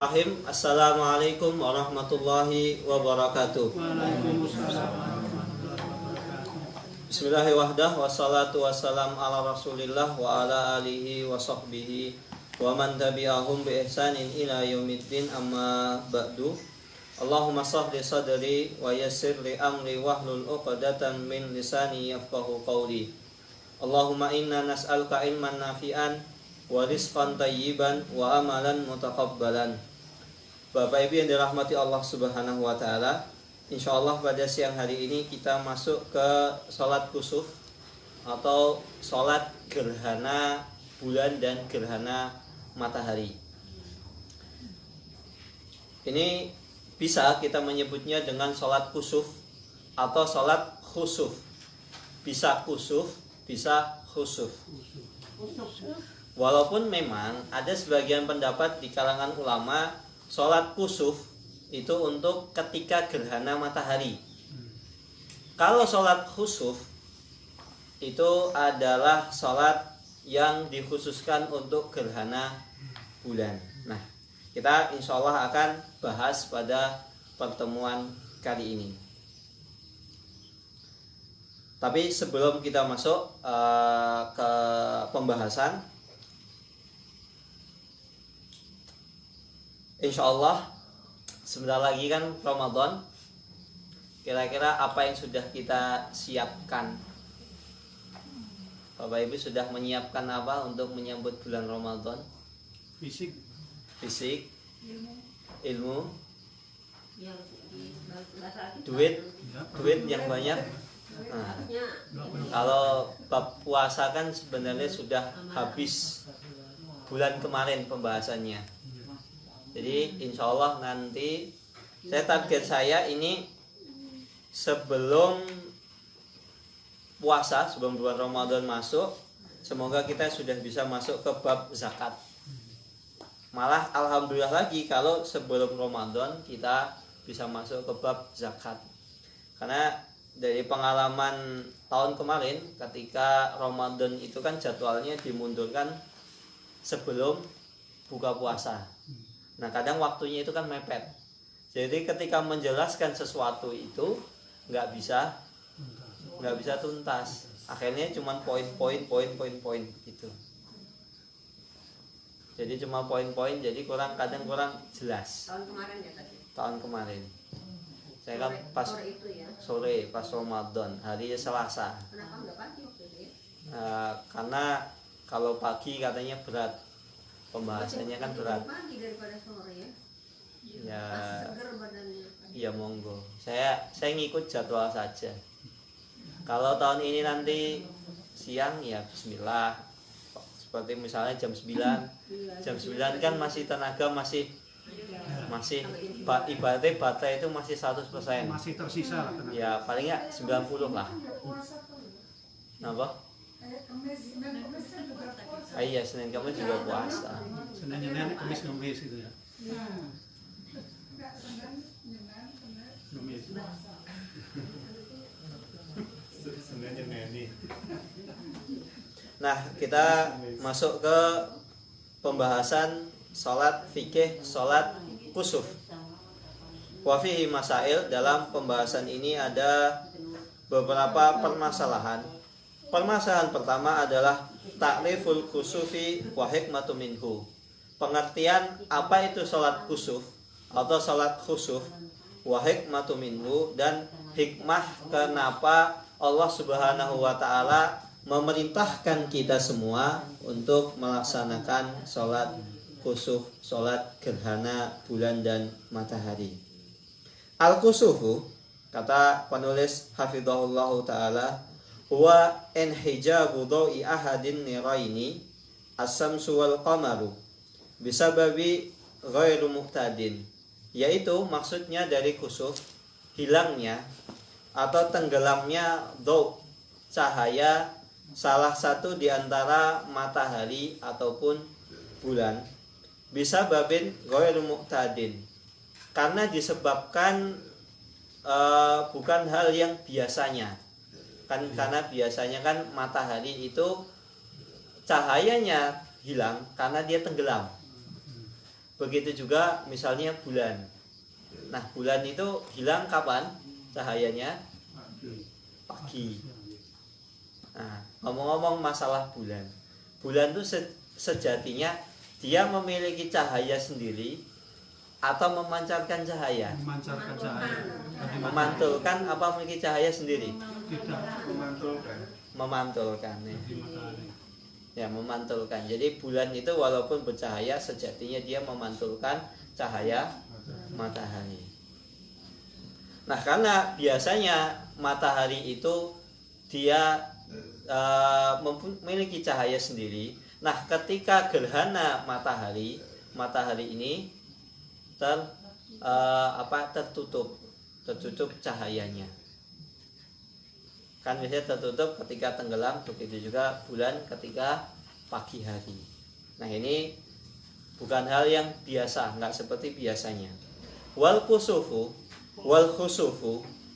Assalamualaikum warahmatullahi wabarakatuh. Bismillahirrahmanirrahim. Wassalatu wassalam ala rasulillah wa ala alihi wa sahbihi wa man tabi'ahum bi ihsanin ila yaumiddin, amma ba'du. Allahumma sahli sadri wa yassir li amri wahlul 'uqdatam min lisani yafqahu qawli. Allahumma inna nas'aluka ilman nafi'an wa rizqan tayyiban wa amalan mutaqabbalan. Bapak Ibu yang dirahmati Allah Subhanahu wa taala, insyaallah pada siang hari ini kita masuk ke salat kusuf atau salat gerhana bulan dan gerhana matahari. Ini bisa kita menyebutnya dengan salat kusuf atau salat khusuf. Bisa kusuf, bisa khusuf. Walaupun memang ada sebagian pendapat di kalangan ulama, sholat kusuf itu untuk ketika gerhana matahari. Kalau sholat khusuf itu adalah sholat yang dikhususkan untuk gerhana bulan. Nah, kita insya Allah akan bahas pada pertemuan kali ini. Tapi sebelum kita masuk ke pembahasan, insya Allah sebentar lagi kan Ramadan. Kira-kira apa yang sudah kita siapkan? Bapak Ibu sudah menyiapkan apa untuk menyambut bulan Ramadan? Fisik, ilmu, duit yang banyak. Nah, kalau bab puasa kan sebenarnya sudah habis bulan kemarin pembahasannya. Jadi insya Allah nanti target saya ini sebelum puasa, sebelum bulan Ramadan masuk, semoga kita sudah bisa masuk ke bab zakat. Malah alhamdulillah lagi kalau sebelum Ramadan kita bisa masuk ke bab zakat. Karena dari pengalaman tahun kemarin ketika Ramadan itu kan jadwalnya dimundurkan sebelum buka puasa. Nah, kadang waktunya itu kan mepet. Jadi ketika menjelaskan sesuatu itu nggak bisa tuntas. Akhirnya cuma poin gitu. Jadi cuma poin-poin, jadi kadang kurang jelas. Tahun kemarin ya tadi. Tahun kemarin. Saya kan pas sore, pas Ramadan, hari Selasa. Kenapa nggak pagi waktu itu ya? Karena kalau pagi katanya berat. Pembahasannya kan berat. Pagi daripada sore ya. Ya. Seger badannya. Iya, monggo. Saya ngikut jadwal saja. Kalau tahun ini nanti siang ya bismillah. Seperti misalnya jam 9. Jam 9 kan masih tenaga masih ibaratnya baterai itu masih 100%. Masih tersisa lah tenaga. Ya, paling nggak 90 lah. Kenapa? Iya, Senin Kamis juga puasa. Senin Kamis gitu ya. Kamis. Nah, kita masuk ke pembahasan sholat fikih, sholat kusuf. Wa fihi masail. Dalam pembahasan ini ada beberapa permasalahan. Permasalahan pertama adalah ta'riful kusufi wa hikmatu minhu. Pengertian apa itu sholat kusuf atau sholat khusuf, wa hikmatu minhu, dan hikmah kenapa Allah Subhanahu wa taala memerintahkan kita semua untuk melaksanakan sholat kusuf, sholat gerhana bulan dan matahari. Al-kusufu, kata penulis hafizahullahu taala, huwa inhijabu dha'i ahadin niraini as-samsu wal qamaru bisababi ghairu muqtadin. Yaitu maksudnya dari kusuf hilangnya atau tenggelamnya dhaw, cahaya salah satu di antara matahari ataupun bulan, bisababin ghairu muqtadin, karena disebabkan bukan hal yang biasanya. Karena biasanya kan matahari itu cahayanya hilang karena dia tenggelam. Begitu juga misalnya bulan. Nah, bulan itu hilang kapan cahayanya? Pagi. Nah, ngomong-ngomong masalah bulan. Bulan itu sejatinya dia memiliki cahaya sendiri atau memancarkan cahaya? Memancarkan cahaya. Memantulkan apa memiliki cahaya sendiri? Tidak. Memantulkan ya. Di matahari. Ya, memantulkan. Jadi bulan itu walaupun bercahaya sejatinya dia memantulkan cahaya matahari. Nah, karena biasanya matahari itu dia memiliki cahaya sendiri. Nah, ketika gerhana matahari ini tertutup cahayanya. Kan biasanya tertutup ketika tenggelam, begitu juga bulan ketika pagi hari. Nah, ini bukan hal yang biasa, nggak seperti biasanya. Wal khusufu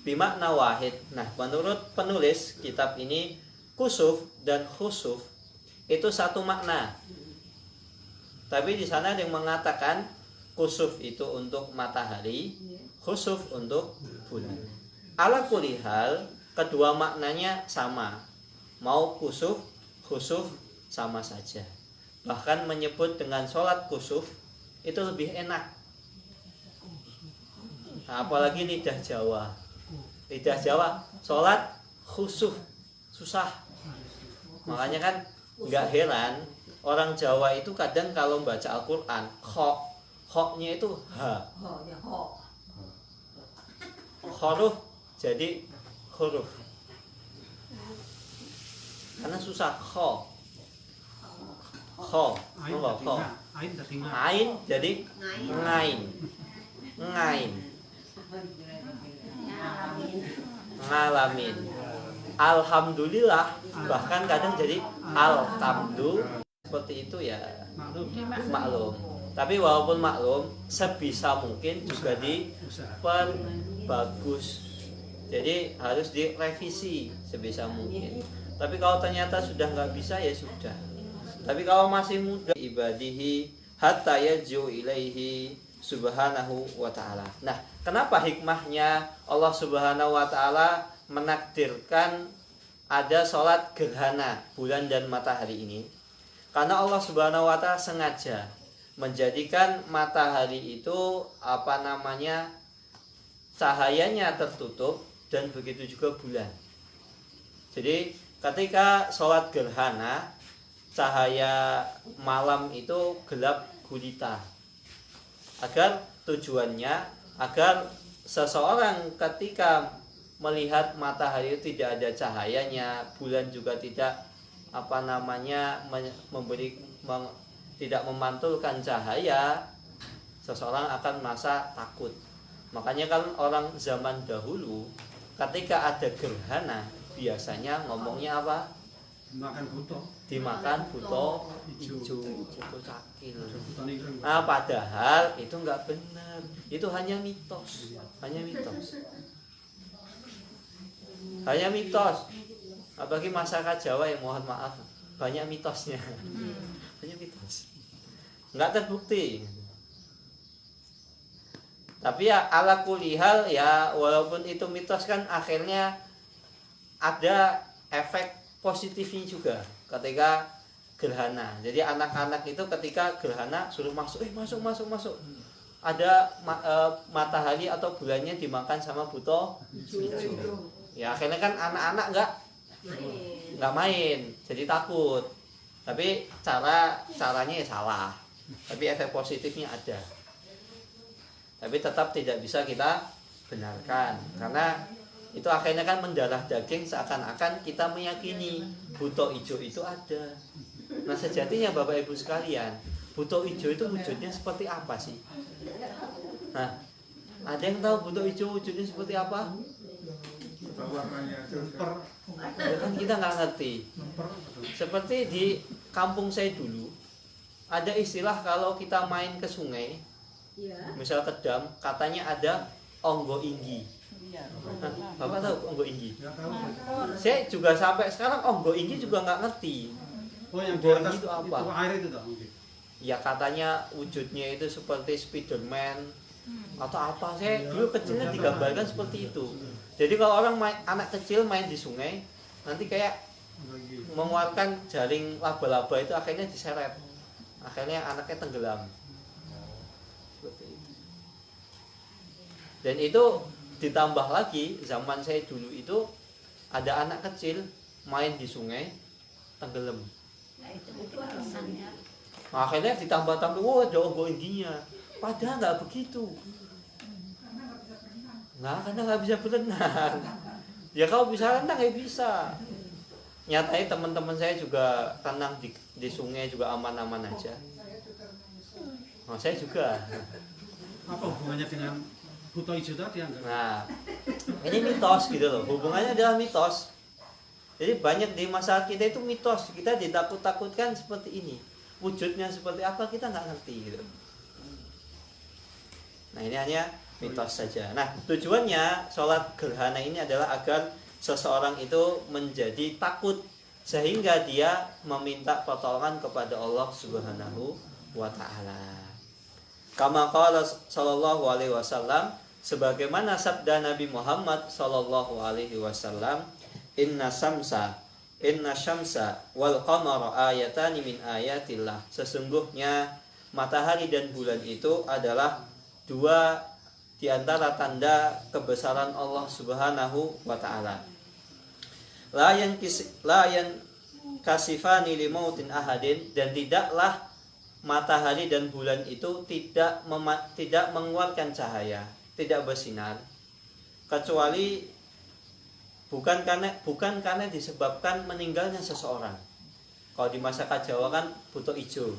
bimakna wahid. Nah, menurut penulis kitab ini, kusuf dan khusuf itu satu makna. Tapi di sana ada yang mengatakan kusuf itu untuk matahari, khusuf untuk bulan. Ala kulli hal, kedua maknanya sama. Mau kusuf, khusuf sama saja. Bahkan menyebut dengan sholat kusuf itu lebih enak. Nah, apalagi lidah Jawa. Lidah Jawa, sholat khusuf susah. Makanya kan nggak heran orang Jawa itu kadang kalau baca Al-Quran, khoknya itu ha. Huruf jadi huruf. Karena susah kho. Ain jadi ngain. Ngalamin. Alhamdulillah, bahkan kadang jadi alhamdu. Seperti itu ya maklum. Tapi walaupun maklum, sebisa mungkin juga diperbagus. Jadi harus direvisi sebisa mungkin. Tapi kalau ternyata sudah nggak bisa ya sudah. Tapi kalau masih muda, ibadihi hatta yarji'u ilaihi subhanahu wa ta'ala. Nah, kenapa hikmahnya Allah subhanahu wa ta'ala menakdirkan ada sholat gerhana bulan dan matahari ini? Karena Allah subhanahu wa ta'ala sengaja menjadikan matahari itu cahayanya tertutup, dan begitu juga bulan. Jadi ketika sholat gerhana, cahaya malam itu gelap gulita. Tujuannya agar seseorang ketika melihat matahari itu tidak ada cahayanya, bulan juga tidak tidak memantulkan cahaya, seseorang akan merasa takut. Makanya kan orang zaman dahulu ketika ada gerhana biasanya ngomongnya apa? Dimakan buto hijau, buto cakil. Nah, padahal itu nggak benar. Itu hanya mitos. Hanya mitos. Apalagi masyarakat Jawa yang mohon maaf banyak mitosnya. Hanya mitos. Nggak terbukti. Tapi ya ala kulli hal ya, walaupun itu mitos kan akhirnya ada efek positifnya juga ketika gerhana. Jadi anak-anak itu ketika gerhana suruh masuk, masuk. Ada matahari atau bulannya dimakan sama buto hijau. Ya akhirnya kan anak-anak nggak main, jadi takut. Tapi caranya ya salah. Tapi efek positifnya ada. Tapi tetap tidak bisa kita benarkan karena itu akhirnya kan mendarah daging, seakan-akan kita meyakini buto hijau itu ada. Nah, sejatinya Bapak Ibu sekalian, buto hijau itu wujudnya seperti apa sih? Nah, ada yang tahu buto hijau wujudnya seperti apa? Ya kan kita nggak ngerti. Seperti di kampung saya dulu ada istilah kalau kita main ke sungai, misal ke dam, katanya ada onggo inggi. Bapak tahu onggo inggi? Saya juga sampai sekarang onggo inggi juga nggak ngerti. Oh, yang di atas itu apa? Itu air itu toh? ya katanya wujudnya itu seperti Spiderman atau apa. Saya dulu kecilnya digambarkan seperti itu. Jadi kalau orang anak kecil main di sungai, nanti kayak mengeluarkan jaring laba-laba itu akhirnya diseret, akhirnya anaknya tenggelam. Seperti itu. Dan itu ditambah lagi zaman saya dulu itu ada anak kecil main di sungai tenggelam. Itu alasannya. Nah, akhirnya ditambah-tambah, wah ada ombak tingginya. Padahal nggak begitu. Nah, karena nggak bisa berenang. Ya kalau bisa renang ya bisa. Nyatanya teman-teman saya juga renang di sungai juga aman-aman aja. Nah, saya juga. Apa hubungannya dengan buto hijau tadi Angga? Nah, ini mitos gitu loh. Hubungannya adalah mitos. Jadi banyak di masyarakat kita itu mitos. Kita ditakut-takutkan seperti ini. Wujudnya seperti apa kita nggak ngerti gitu. Nah, ini hanya mitos saja. Nah, tujuannya sholat gerhana ini adalah agar seseorang itu menjadi takut sehingga dia meminta pertolongan kepada Allah Subhanahu wa taala. Kama qala sallallahu alaihi wasallam, sebagaimana sabda Nabi Muhammad sallallahu alaihi wasallam, inna syamsa wal qamara ayatani min ayatillah. Sesungguhnya matahari dan bulan itu adalah dua di antara tanda kebesaran Allah Subhanahu wa taala. La yan kasifani limautin ahadin, dan tidaklah matahari dan bulan itu tidak mengeluarkan cahaya, tidak bersinar, kecuali bukan karena disebabkan meninggalnya seseorang. Kalau di masyarakat Jawa kan buto ijo.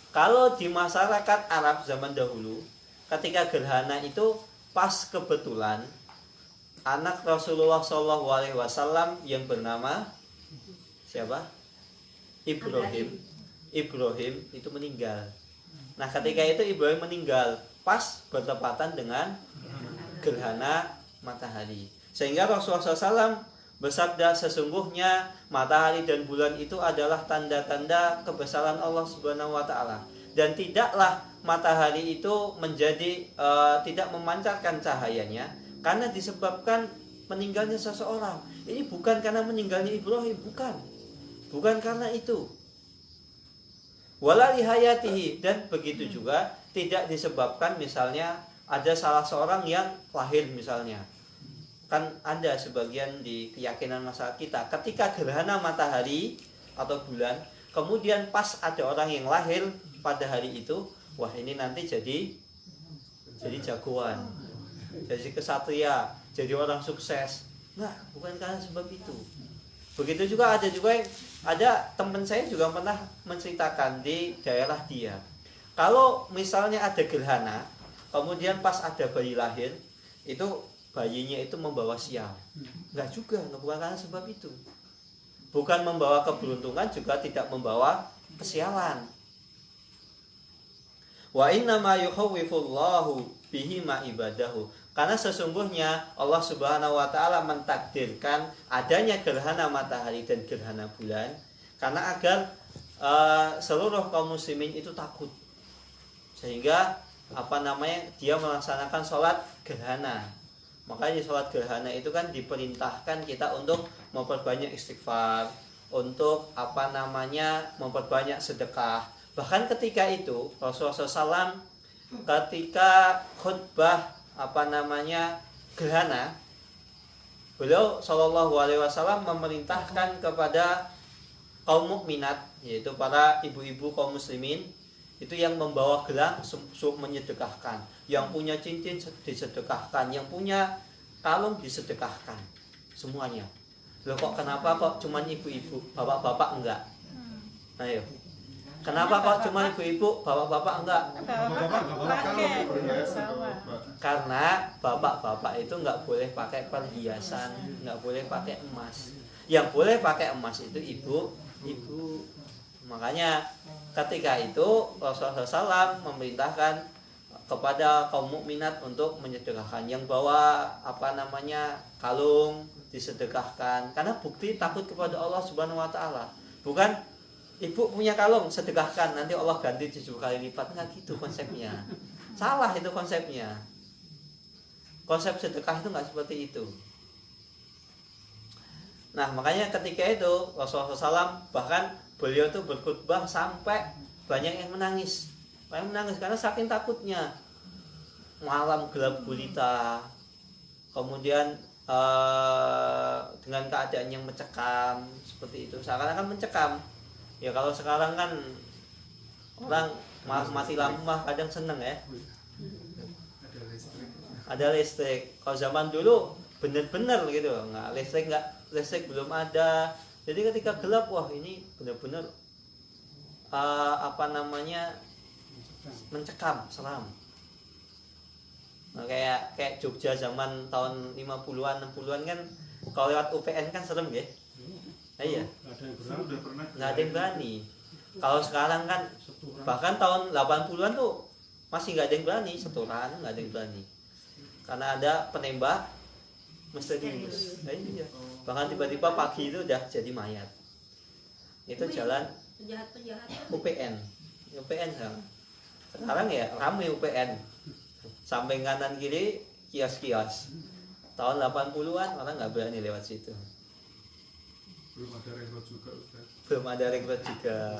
Kalau di masyarakat Arab zaman dahulu, ketika gerhana itu pas kebetulan anak Rasulullah SAW yang bernama siapa? Ibrahim itu meninggal. Nah, ketika itu Ibrahim meninggal pas bertepatan dengan gerhana matahari. Sehingga Rasulullah SAW bersabda, sesungguhnya matahari dan bulan itu adalah tanda-tanda kebesaran Allah Subhanahu wa taala, dan tidaklah matahari itu menjadi tidak memancarkan cahayanya karena disebabkan meninggalnya seseorang. Ini bukan karena meninggalnya Ibrahim, bukan karena itu. Wala lihayatihi, dan begitu juga tidak disebabkan misalnya ada salah seorang yang lahir misalnya. Kan ada sebagian di keyakinan masyarakat kita, ketika gerhana matahari atau bulan, kemudian pas ada orang yang lahir pada hari itu, wah ini nanti jadi jagoan, jadi kesatria, jadi orang sukses. Nah, bukan karena sebab itu. Begitu juga ada teman saya juga pernah menceritakan di daerah dia, kalau misalnya ada gerhana, kemudian pas ada bayi lahir, itu bayinya itu membawa sial. Bukan karena sebab itu. Bukan membawa keberuntungan, juga tidak membawa kesialan. Wa inna ma yukhawwifullahu bihi ma ibadahu. Karena sesungguhnya Allah Subhanahu wa taala mentakdirkan adanya gerhana matahari dan gerhana bulan karena agar seluruh kaum muslimin itu takut. Sehingga dia melaksanakan sholat gerhana. Makanya sholat gerhana itu kan diperintahkan kita untuk memperbanyak istighfar, untuk memperbanyak sedekah. Bahkan ketika itu Rasulullah SAW ketika khutbah gerhana, beliau Shallallahu Alaihi Wasallam memerintahkan kepada kaum mukminat, yaitu para ibu-ibu kaum muslimin, itu yang membawa gelang menyedekahkan, yang punya cincin disedekahkan, yang punya kalung disedekahkan, semuanya. Loh kenapa kok cuman ibu-ibu, bapak-bapak enggak? Ayo. Kenapa kok cuma ibu-ibu, bapak-bapak enggak? Karena bapak-bapak itu enggak boleh pakai perhiasan, enggak boleh pakai emas. Yang boleh pakai emas itu ibu. Makanya ketika itu Rasulullah SAW memerintahkan kepada kaum mukminat untuk menyedekahkan, yang bawa kalung disedekahkan, karena bukti takut kepada Allah Subhanahu wa taala. Bukan ibu punya kalung, sedekahkan, nanti Allah ganti 7 kali lipat. Nggak gitu konsepnya. Salah itu konsepnya. Konsep sedekah itu nggak seperti itu. Nah, makanya ketika itu Rasulullah SAW bahkan beliau tuh berkhutbah sampai banyak yang menangis. Banyak menangis karena saking takutnya. Malam gelap gulita. Kemudian dengan keadaan yang mencekam seperti itu. Seakan-akan mencekam. Ya kalau sekarang kan orang mati lampu mah kadang seneng ya. Ada listrik. Kalau zaman dulu bener-bener gitu, nggak listrik belum ada. Jadi ketika gelap, wah ini benar-benar mencekam, seram. Nah, kayak Jogja zaman tahun 50-an, 60-an kan kalau lewat UPN kan serem ya. Iya. Nggak ada yang berani. Kalau sekarang kan bahkan tahun 80-an tuh masih nggak ada yang berani, setoran nggak ada yang berani. Karena ada penembak misterius. Iya. Bahkan tiba-tiba pagi itu udah jadi mayat. Itu jalan UPN. UPN sekarang ya ramai UPN. Samping kanan kiri kios-kios. Tahun 80-an orang nggak berani lewat situ. Belum ada rekrut juga, Ustaz. Belum ada rekrut juga.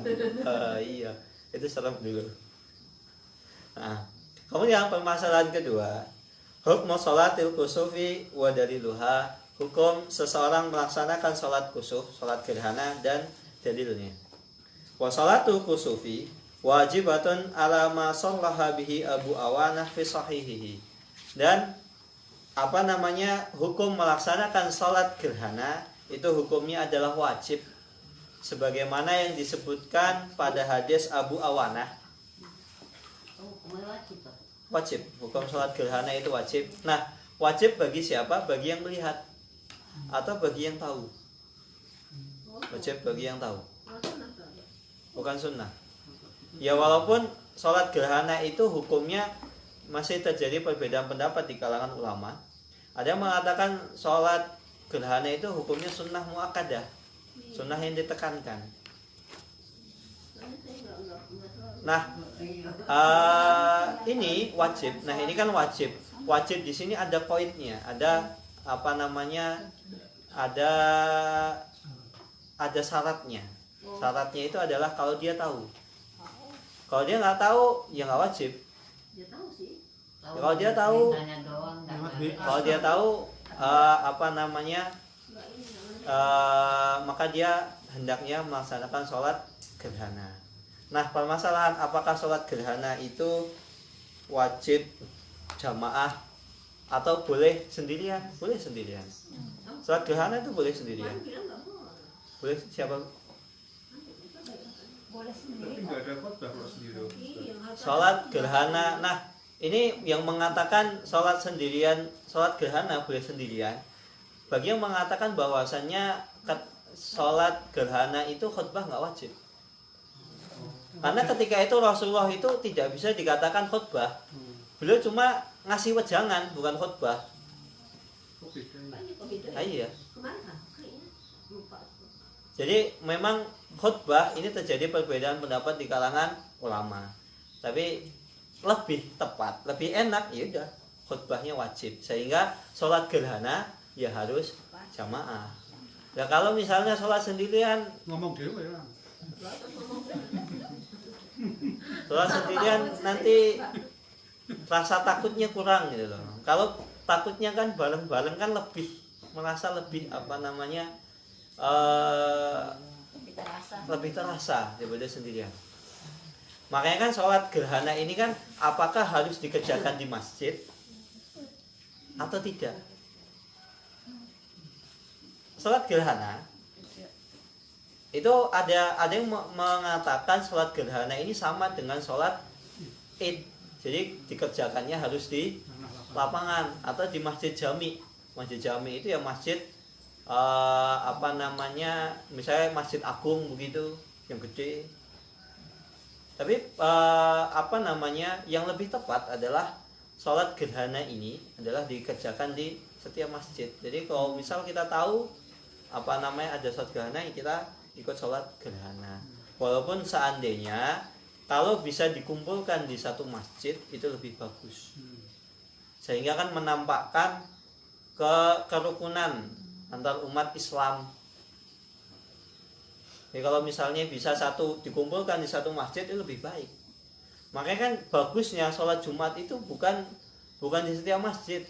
Iya, itu serem dulu. Nah, kemudian permasalahan kedua, hukum sholatil kusufi wa daliluha, hukum seseorang melaksanakan sholat kusuf, sholat gerhana dan dalilnya. Wa sholatu kusufi wajibatun ala ma shallaha bihi Abu Awanah fi sahihihi. Dan hukum melaksanakan sholat gerhana itu hukumnya adalah wajib sebagaimana yang disebutkan pada hadis Abu Awanah. Wajib, hukum sholat gerhana itu wajib. Nah, wajib bagi siapa? Bagi yang melihat atau bagi yang tahu? Wajib bagi yang tahu, bukan sunnah. Ya walaupun sholat gerhana itu hukumnya masih terjadi perbedaan pendapat di kalangan ulama. Ada yang mengatakan sholat gerhana itu hukumnya sunnah muakkadah, sunnah yang ditekankan. Nah, ini wajib. Nah, ini kan wajib. Wajib di sini ada poinnya, ada ada syaratnya. Syaratnya itu adalah kalau dia tahu. Kalau dia nggak tahu, ya nggak wajib. Kalau dia tahu, maka dia hendaknya melaksanakan sholat gerhana. Nah, permasalahan apakah sholat gerhana itu wajib jamaah atau boleh sendirian? Boleh sendirian. Sholat gerhana itu boleh sendirian. Boleh siapa? Tapi nggak ada khotbah kalau sendiri. Sholat gerhana. Nah, ini yang mengatakan sholat sendirian, sholat gerhana boleh sendirian. Bagi yang mengatakan bahwasannya sholat gerhana itu khutbah nggak wajib. Karena ketika itu Rasulullah itu tidak bisa dikatakan khutbah. Beliau cuma ngasih wejangan, bukan khutbah. Iya. Jadi memang khutbah ini terjadi perbedaan pendapat di kalangan ulama. Tapi lebih tepat, lebih enak ya udah khutbahnya wajib. Sehingga sholat gerhana ya harus jamaah. Ya kalau misalnya sholat sendirian ngomong dewe ya. Sholat sendirian nanti rasa takutnya kurang gitu loh. Kalau takutnya kan bareng-bareng kan merasa lebih lebih terasa daripada sendirian. Makanya kan sholat gerhana ini kan apakah harus dikerjakan di masjid atau tidak? Sholat gerhana itu ada yang mengatakan sholat gerhana ini sama dengan sholat id. Jadi dikerjakannya harus di lapangan atau di masjid jami. Masjid jami itu ya masjid misalnya masjid agung begitu yang gede. Tapi yang lebih tepat adalah sholat gerhana ini adalah dikerjakan di setiap masjid. Jadi kalau misal kita tahu ada sholat gerhana, kita ikut sholat gerhana. Walaupun seandainya kalau bisa dikumpulkan di satu masjid itu lebih bagus. Sehingga kan menampakkan kerukunan antar umat Islam. Jadi kalau misalnya bisa dikumpulkan di satu masjid itu lebih baik. Makanya kan bagusnya sholat Jumat itu bukan di setiap masjid.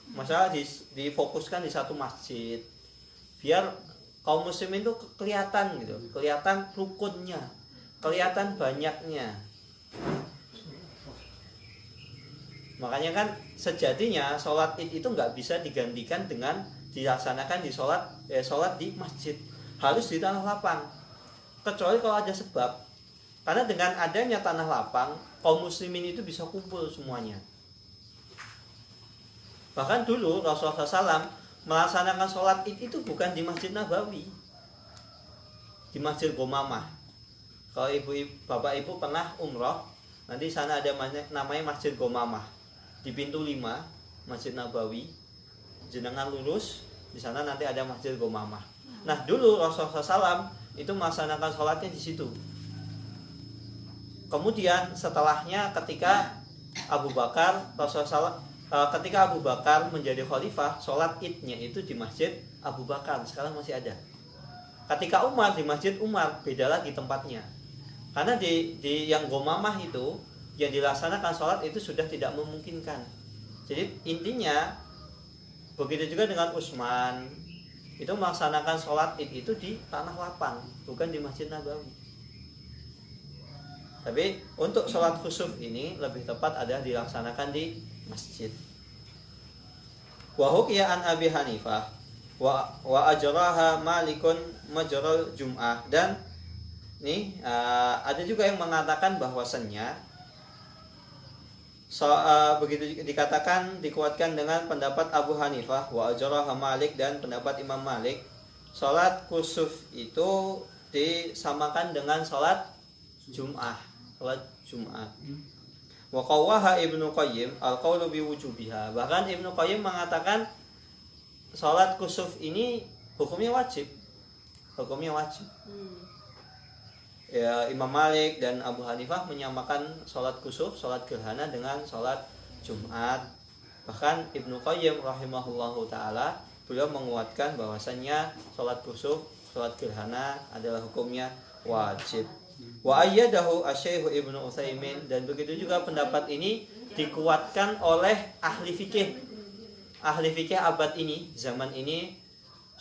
Masalah difokuskan di satu masjid. Biar kaum muslimin itu kelihatan gitu, kelihatan rukunnya, kelihatan banyaknya. Makanya kan sejatinya sholat id itu nggak bisa digantikan dengan dilaksanakan di sholat di masjid, harus di tanah lapang. Kecuali kalau ada sebab, karena dengan adanya tanah lapang kaum muslimin itu bisa kumpul semuanya. Bahkan dulu Rasulullah SAW melaksanakan sholat id itu bukan di Masjid Nabawi, di Masjid Gomamah. Kalau bapak ibu pernah umroh, nanti sana ada namanya Masjid Gomamah. Di pintu 5 Masjid Nabawi, jenengan lurus, di sana nanti ada Masjid Gomamah. Nah dulu Rasulullah SAW itu melaksanakan sholatnya di situ. Kemudian setelahnya ketika Abu Bakar menjadi khalifah, sholat idnya itu di Masjid Abu Bakar, sekarang masih ada. Ketika Umar di Masjid Umar, beda lagi tempatnya. Karena di yang Gomamah itu yang dilaksanakan sholat itu sudah tidak memungkinkan. Jadi intinya begitu juga dengan Utsman, itu melaksanakan sholat id itu di tanah lapang, bukan di Masjid Nabawi. Tapi untuk sholat khusuf ini lebih tepat adalah dilaksanakan di masjid. Wa hukiya an Abi Hanifah wa ajraha Malikun majral Jum'ah. Dan nih ada juga yang mengatakan bahwasannya begitu dikatakan dikuatkan dengan pendapat Abu Hanifah wa ajraha Malik dan pendapat Imam Malik, salat kusuf itu disamakan dengan salat Jum'ah, salat Jumat. Wa qawwaha Ibnu Qayyim al-qawlu bi wujubiha. Bahkan Ibnu Qayyim mengatakan salat kusuf ini hukumnya wajib. Hukumnya wajib. Ya, Imam Malik dan Abu Hanifah menyamakan sholat kusuf, sholat gerhana dengan sholat Jumat. Bahkan Ibnu Qayyim rahimahullahu ta'ala beliau menguatkan bahwasannya sholat kusuf, sholat gerhana adalah hukumnya wajib. Wa ayyadahu asy-Syaikh Ibnu Utsaimin, dan begitu juga pendapat ini dikuatkan oleh ahli fikih. Ahli fikih abad ini, zaman ini,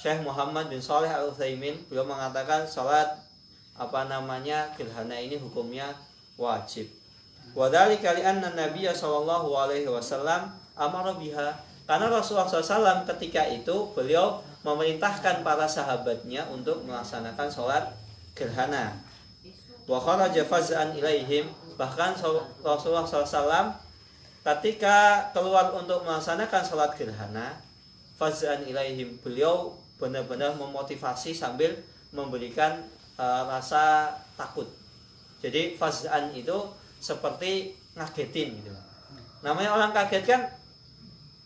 Syekh Muhammad bin Shalih Al-Utsaimin, beliau mengatakan sholat gerhana ini hukumnya wajib. Wa dzalika li anna Nabiy sallallahu alaihi wasallam amara biha. Karena Rasulullah SAW ketika itu beliau memerintahkan para sahabatnya untuk melaksanakan sholat gerhana. Wa kharaja faz'an ilaihim. Bahkan Rasulullah SAW ketika keluar untuk melaksanakan sholat gerhana, faz'an ilaihim, beliau benar-benar memotivasi sambil memberikan rasa takut. Jadi faz'an itu seperti ngagetin gitu. Namanya orang kaget kan,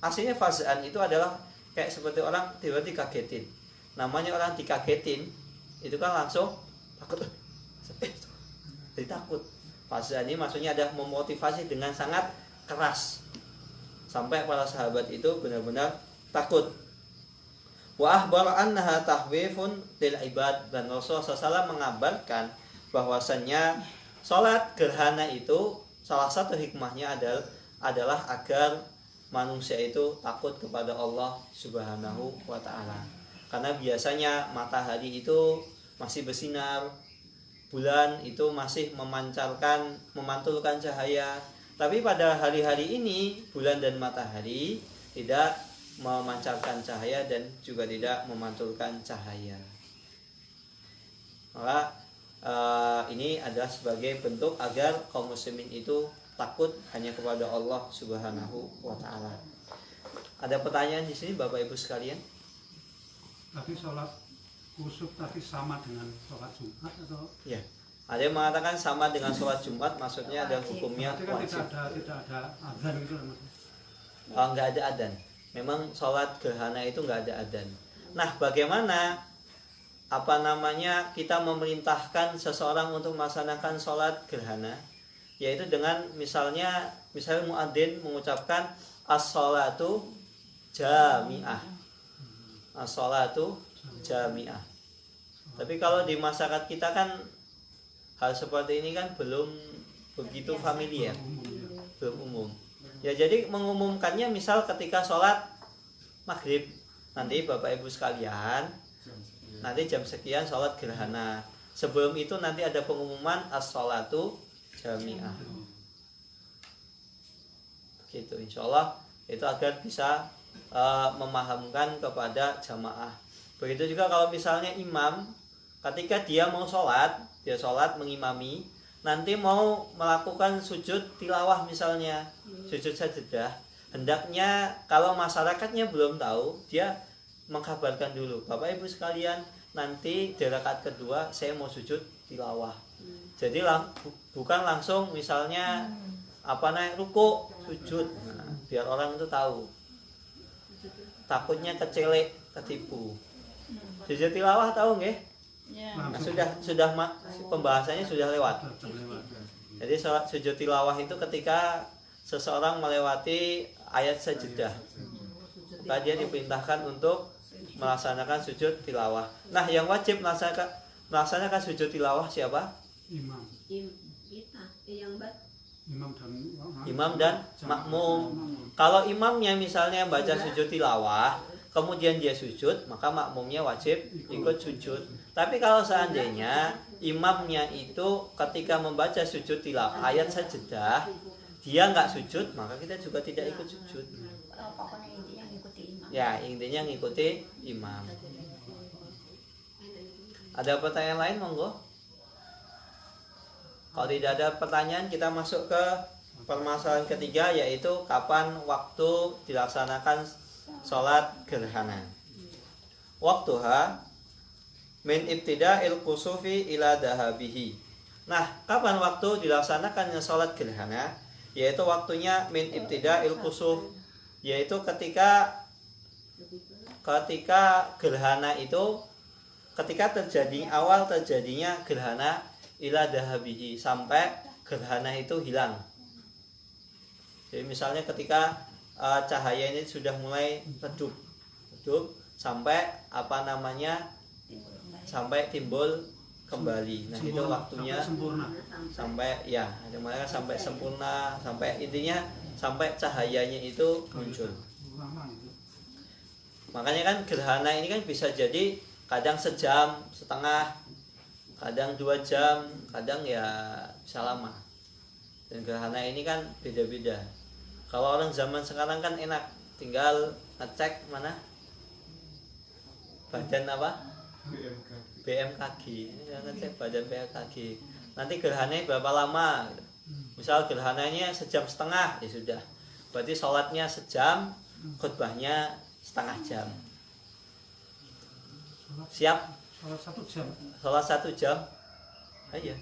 aslinya faz'an itu adalah kayak seperti orang tiba-tiba dikagetin. Namanya orang dikagetin itu kan langsung takut. Jadi takut. Faz'an ini maksudnya adalah memotivasi dengan sangat keras sampai para sahabat itu benar-benar takut. Wa akhbara annaha tahwifun lil ibad, dan Rasulullah SAW mengabarkan bahwasannya salat gerhana itu salah satu hikmahnya adalah agar manusia itu takut kepada Allah Subhanahu wa taala. Karena biasanya matahari itu masih bersinar, bulan itu masih memantulkan cahaya. Tapi pada hari-hari ini bulan dan matahari tidak memancarkan cahaya dan juga tidak memantulkan cahaya. Maka ini adalah sebagai bentuk agar kaum muslimin itu takut hanya kepada Allah Subhanahu wa taala. Ada pertanyaan di sini Bapak Ibu sekalian? Tapi sholat kusuf tadi sama dengan sholat Jumat atau? Ya. Ada yang mengatakan sama dengan sholat Jumat, maksudnya ada hukumnya wajib. Tidak ada adzan gitu maksudnya. Oh, nggak ada adzan. Memang sholat gerhana itu nggak ada adzan. Nah, bagaimana kita memerintahkan seseorang untuk melaksanakan sholat gerhana, yaitu dengan misalnya muadzin mengucapkan as-sholatu jami'ah. As-sholatu jami'ah. Tapi kalau di masyarakat kita kan hal seperti ini kan belum begitu familiar, belum umum. Ya jadi mengumumkannya misal ketika sholat maghrib, nanti Bapak Ibu sekalian, nanti jam sekian sholat gerhana. Sebelum itu nanti ada pengumuman as-sholatu jami'ah. Gitu, insya Allah itu agar bisa memahamkan kepada jamaah. Begitu juga kalau misalnya imam, ketika dia mau sholat, dia sholat mengimami, nanti mau melakukan sujud tilawah misalnya, sujud sajadah, hendaknya kalau masyarakatnya belum tahu, dia mengkabarkan dulu, Bapak Ibu sekalian, nanti di rakaat kedua saya mau sujud tilawah. Jadi bukan langsung misalnya ruku sujud, biar orang itu tahu. Takutnya kecelek, ketipu. Sujud tilawah tahu nggih? Ya. Nah, sudah pembahasannya sudah lewat. Jadi salat sujud tilawah itu ketika seseorang melewati ayat sajadah, maka dia diperintahkan untuk melaksanakan sujud tilawah. Nah, yang wajib melaksanakan sujud tilawah siapa? Imam. Imam dan makmum. Kalau imamnya misalnya baca sujud tilawah, kemudian dia sujud, maka makmumnya wajib ikut sujud. Tapi kalau seandainya imamnya itu ketika membaca sujud tilawah ayat sajadah, dia nggak sujud, maka kita juga tidak ikut sujud. Pokoknya intinya ngikuti imam. Ya, intinya ngikuti imam. Ada pertanyaan lain, monggo? Kalau tidak ada pertanyaan, kita masuk ke permasalahan ketiga, yaitu kapan waktu dilaksanakan sholat gerhana. Waktuha min ibtida'il kusufi ila dahabihi. Nah, kapan waktu dilaksanakannya sholat gerhana? Yaitu waktunya min ibtida'il kusuf, yaitu ketika gerhana itu, ketika awal terjadinya gerhana ila dahabihi, sampai gerhana itu hilang. Jadi misalnya ketika cahaya ini sudah mulai redup sampai sampai timbul kembali. Nah, itu waktunya sampai sempurna, sampai intinya sampai cahayanya itu muncul. Makanya kan gerhana ini kan bisa jadi kadang sejam setengah, kadang 2 jam, kadang ya bisa lama. Dan gerhana ini kan beda-beda. Kalau orang zaman sekarang kan enak, tinggal ngecek mana badan BMKG, ngecek badan BMKG. Nanti gerhananya berapa lama? Misal gerhananya sejam setengah, ya sudah. Berarti sholatnya sejam, khutbahnya setengah jam. Siap? Sholat 1 jam. Iya.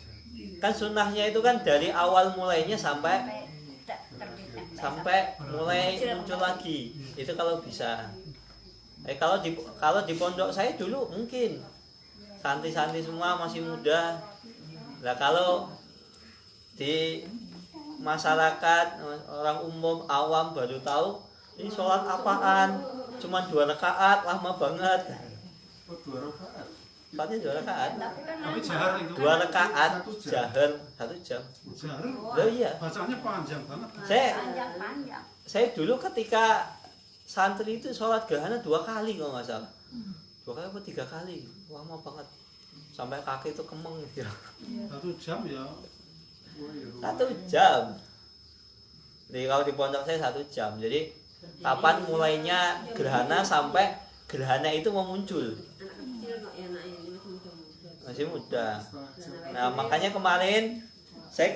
Kan sunnahnya itu kan dari awal mulainya sampai mulai muncul lagi. Itu kalau bisa. Kalau di pondok saya dulu mungkin santri-santri semua masih muda. Nah, kalau di masyarakat orang umum awam baru tahu ini sholat apaan, cuma 2 rakaat, lama banget. 2 rakaat. Sholatnya 2 rakaat. Tapi jahar itu 2 rakaat jahar 1 jam. jahar. Oh iya. Bacanya panjang banget. Panjang. Saya dulu ketika santri itu sholat gerhana 2 kali kalau nggak salah. 2 kali atau 3 kali, lama banget. Sampai kaki itu kemeng gitu. 1 jam ya. 1 jam. Jadi kalau di pondok saya 1 jam. Jadi kapan mulainya gerhana sampai gerhana itu mau muncul? Masih muda. Nah, makanya kemarin saya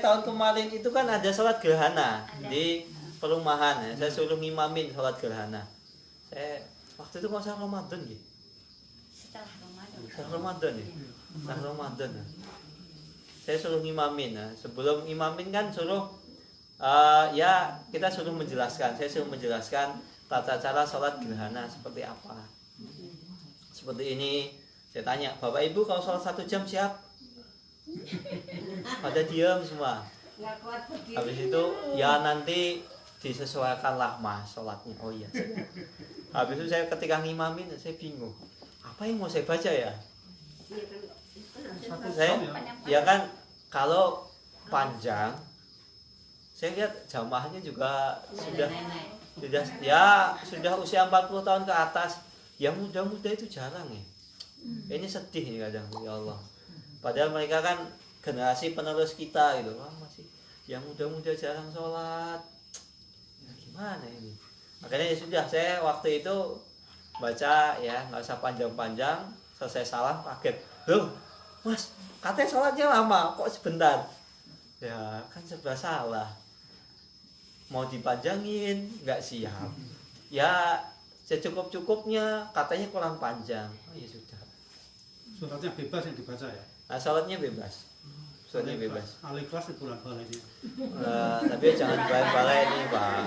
tahun kemarin itu kan ada sholat gerhana di perumahan ya. Saya suruh ngimamin sholat gerhana. Saya waktu itu nggak usah Ramadan gitu. Setelah Ramadan ya. Setelah Ramadan ya. Saya suruh ngimamin ya. Sebelum ngimamin kan suruh ya kita suruh menjelaskan. Saya suruh menjelaskan tata cara sholat gerhana seperti apa. Seperti ini. Saya tanya, Bapak Ibu kalau sholat 1 jam siap? Pada diam semua. Habis itu ya nanti disesuaikanlah mas sholatnya. Oh iya. Habis itu saya ketika ngimamin saya bingung. Apa yang mau saya baca ya? Saya ya kan kalau panjang saya lihat jamaahnya juga sudah usia 40 tahun ke atas. Yang muda-muda itu jarang ya. Ini sedih nih kadang, ya Allah. Padahal mereka kan generasi penerus kita gitu. Wah, masih yang muda-muda jarang sholat. Ya, gimana ini? Makanya ya sudah, saya waktu itu baca ya, nggak usah panjang-panjang. Selesai salam kaget. Loh, mas, katanya sholatnya lama, kok sebentar? Ya, kan serba salah. Mau dipanjangin, nggak siap. Ya, secukup-cukupnya, katanya kurang panjang. Oh ya sudah. Suratnya bebas yang dibaca ya. Nah, sholatnya bebas. Sholatnya bebas. Al-Ikhlas itu bulan ini. Tapi jangan balai-balai nih, Pak.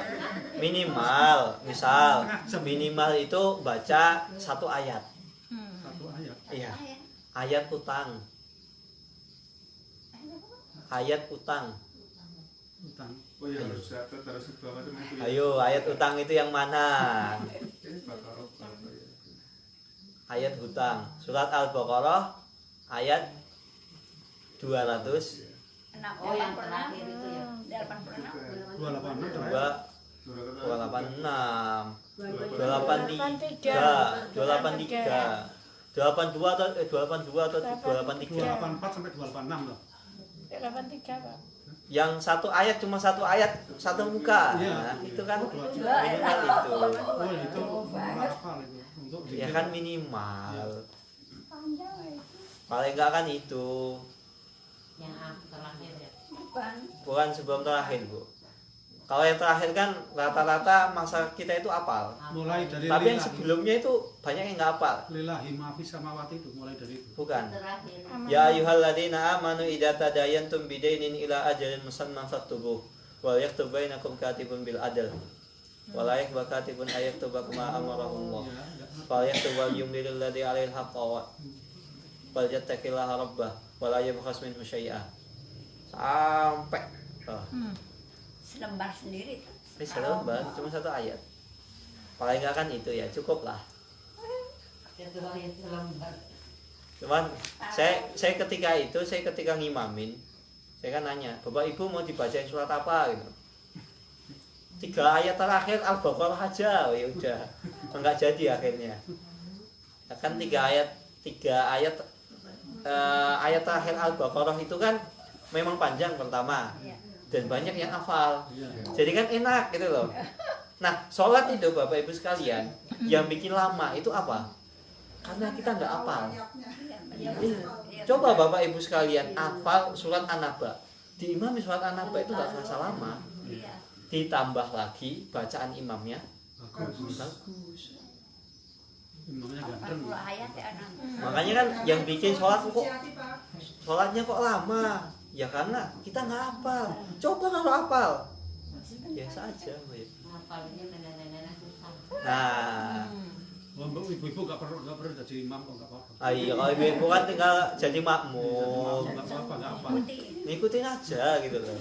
Minimal, misal minimal itu baca 1 ayat. 1 ayat. Iya. Ayat utang. Ayat utang. Utang. Oh ya harus catat harus segala macam itu. Ayo, ayat utang itu yang mana? Bakal ya. Ayat hutang. Surat Al-Baqarah ayat 200 Oh yang terakhir itu ya. 86. 286 286 283 283 284 sampai 286 loh. 83 Pak. yang 1 ayat cuma 1 ayat 1 muka. Iya. Nah, itu kan Oh, minimal itu. Oh itu hafal itu untuk Ya kan minimal. Panjang itu. Paling enggak kan itu. Yang terakhir ya. Bukan sebelum terakhir, Bu. Kalau yang terakhir kan rata-rata masa kita itu apal. mulai dari Tapi yang lillahi. sebelumnya itu banyak yang nggak apal. Lillahi ma fis samawati itu mulai dari itu. Bukan. Terakhir. Ya ayyuhalladzina amanu idza tadayantum bidainin ila ajalin musamman faktubuh wal yaktub bainakum katibun bil adl. Wala yakba katibun ayaktuba kama amarahullah. Fal yaktub wal yumlil ladzi alaihi haqqa wa wal yattaqillaha rabbah wala yabkhas minhu syai'a. Sampai Selembar sendiri tuh. ini selembar cuma 1 ayat. Paling enggak kan itu ya, cukup lah. Terakhir selembar. Cuman saya ketika ngimamin, saya kan nanya, Bapak Ibu mau dibacain surat apa gitu. 3 ayat terakhir Al-Baqarah aja, oh, ya udah. Enggak jadi akhirnya. Ya kan 3 ayat ayat terakhir Al-Baqarah itu kan memang panjang pertama. Iya. Dan banyak yang hafal. Iya. Jadi kan enak gitu loh. Nah, sholat itu Bapak Ibu sekalian, yang bikin lama itu apa? Karena kita nggak hafal. Iya. Coba Bapak Ibu sekalian hafal surat An-Naba. Diimami surat An-Naba itu nggak terasa lama. Iya. Ditambah lagi bacaan imamnya Bagus. bagus. Imamnya ganteng. 40 ayat ya anak. Makanya kan yang bikin sholatnya kok lama. Ya karena kita nggak hafal. Coba kalau hafal, biasa aja. Ngapalnya nenek-nenek susah. Nah, Oh, ibu-ibu nggak perlu jadi imam kok nggak apa-apa. ayo kalau ibu kan tinggal jadi makmum, Nggak apa-apa nggak apa. ngikutin aja gitu loh.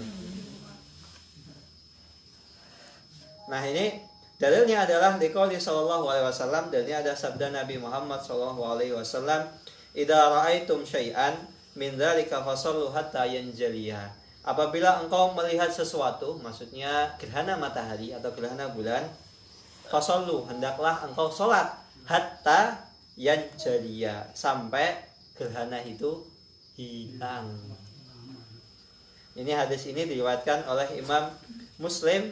Nah ini dalilnya adalah liqouli sallallahu alaihi wasallam. Dalilnya ada sabda Nabi Muhammad sallallahu alaihi wasallam, "Idza ra'aitum syai'an min dzalika fasallu hatta yanjaliya." Apabila engkau melihat sesuatu, maksudnya gerhana matahari atau gerhana bulan, fasallu, hendaklah engkau sholat hatta yanjaliya, sampai gerhana itu hilang. Ini hadis ini diriwayatkan oleh Imam Muslim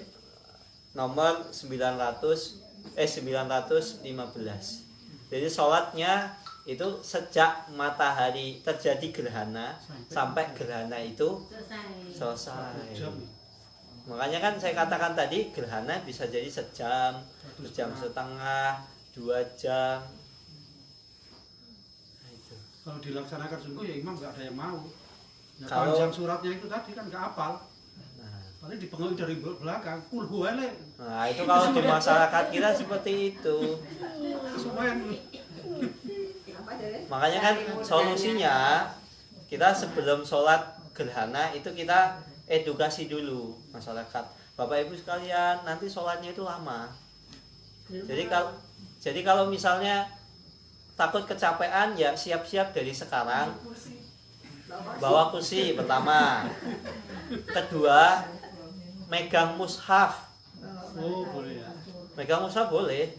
nomor 915. Jadi sholatnya itu sejak matahari terjadi gerhana sampai gerhana itu selesai. Makanya kan saya katakan tadi gerhana bisa jadi sejam, 1,5 jam, 2 jam. Nah, itu. Kalau dilaksanakan sungguh ya imam nggak ada yang mau. Ya, Kalau- panjang suratnya itu tadi kan nggak hafal. Nah, Paling dipengaruhi dari belakang. Kul huwale. nah, itu kalau di masyarakat kita seperti itu. Supaya Makanya kan solusinya kita sebelum sholat gerhana itu kita edukasi dulu masyarakat. Bapak Ibu sekalian, nanti sholatnya itu lama. Jadi kalau misalnya takut kecapean ya siap-siap dari sekarang. Bawa kursi pertama. Kedua, megang mushaf. Oh, boleh ya. Megang mushaf boleh.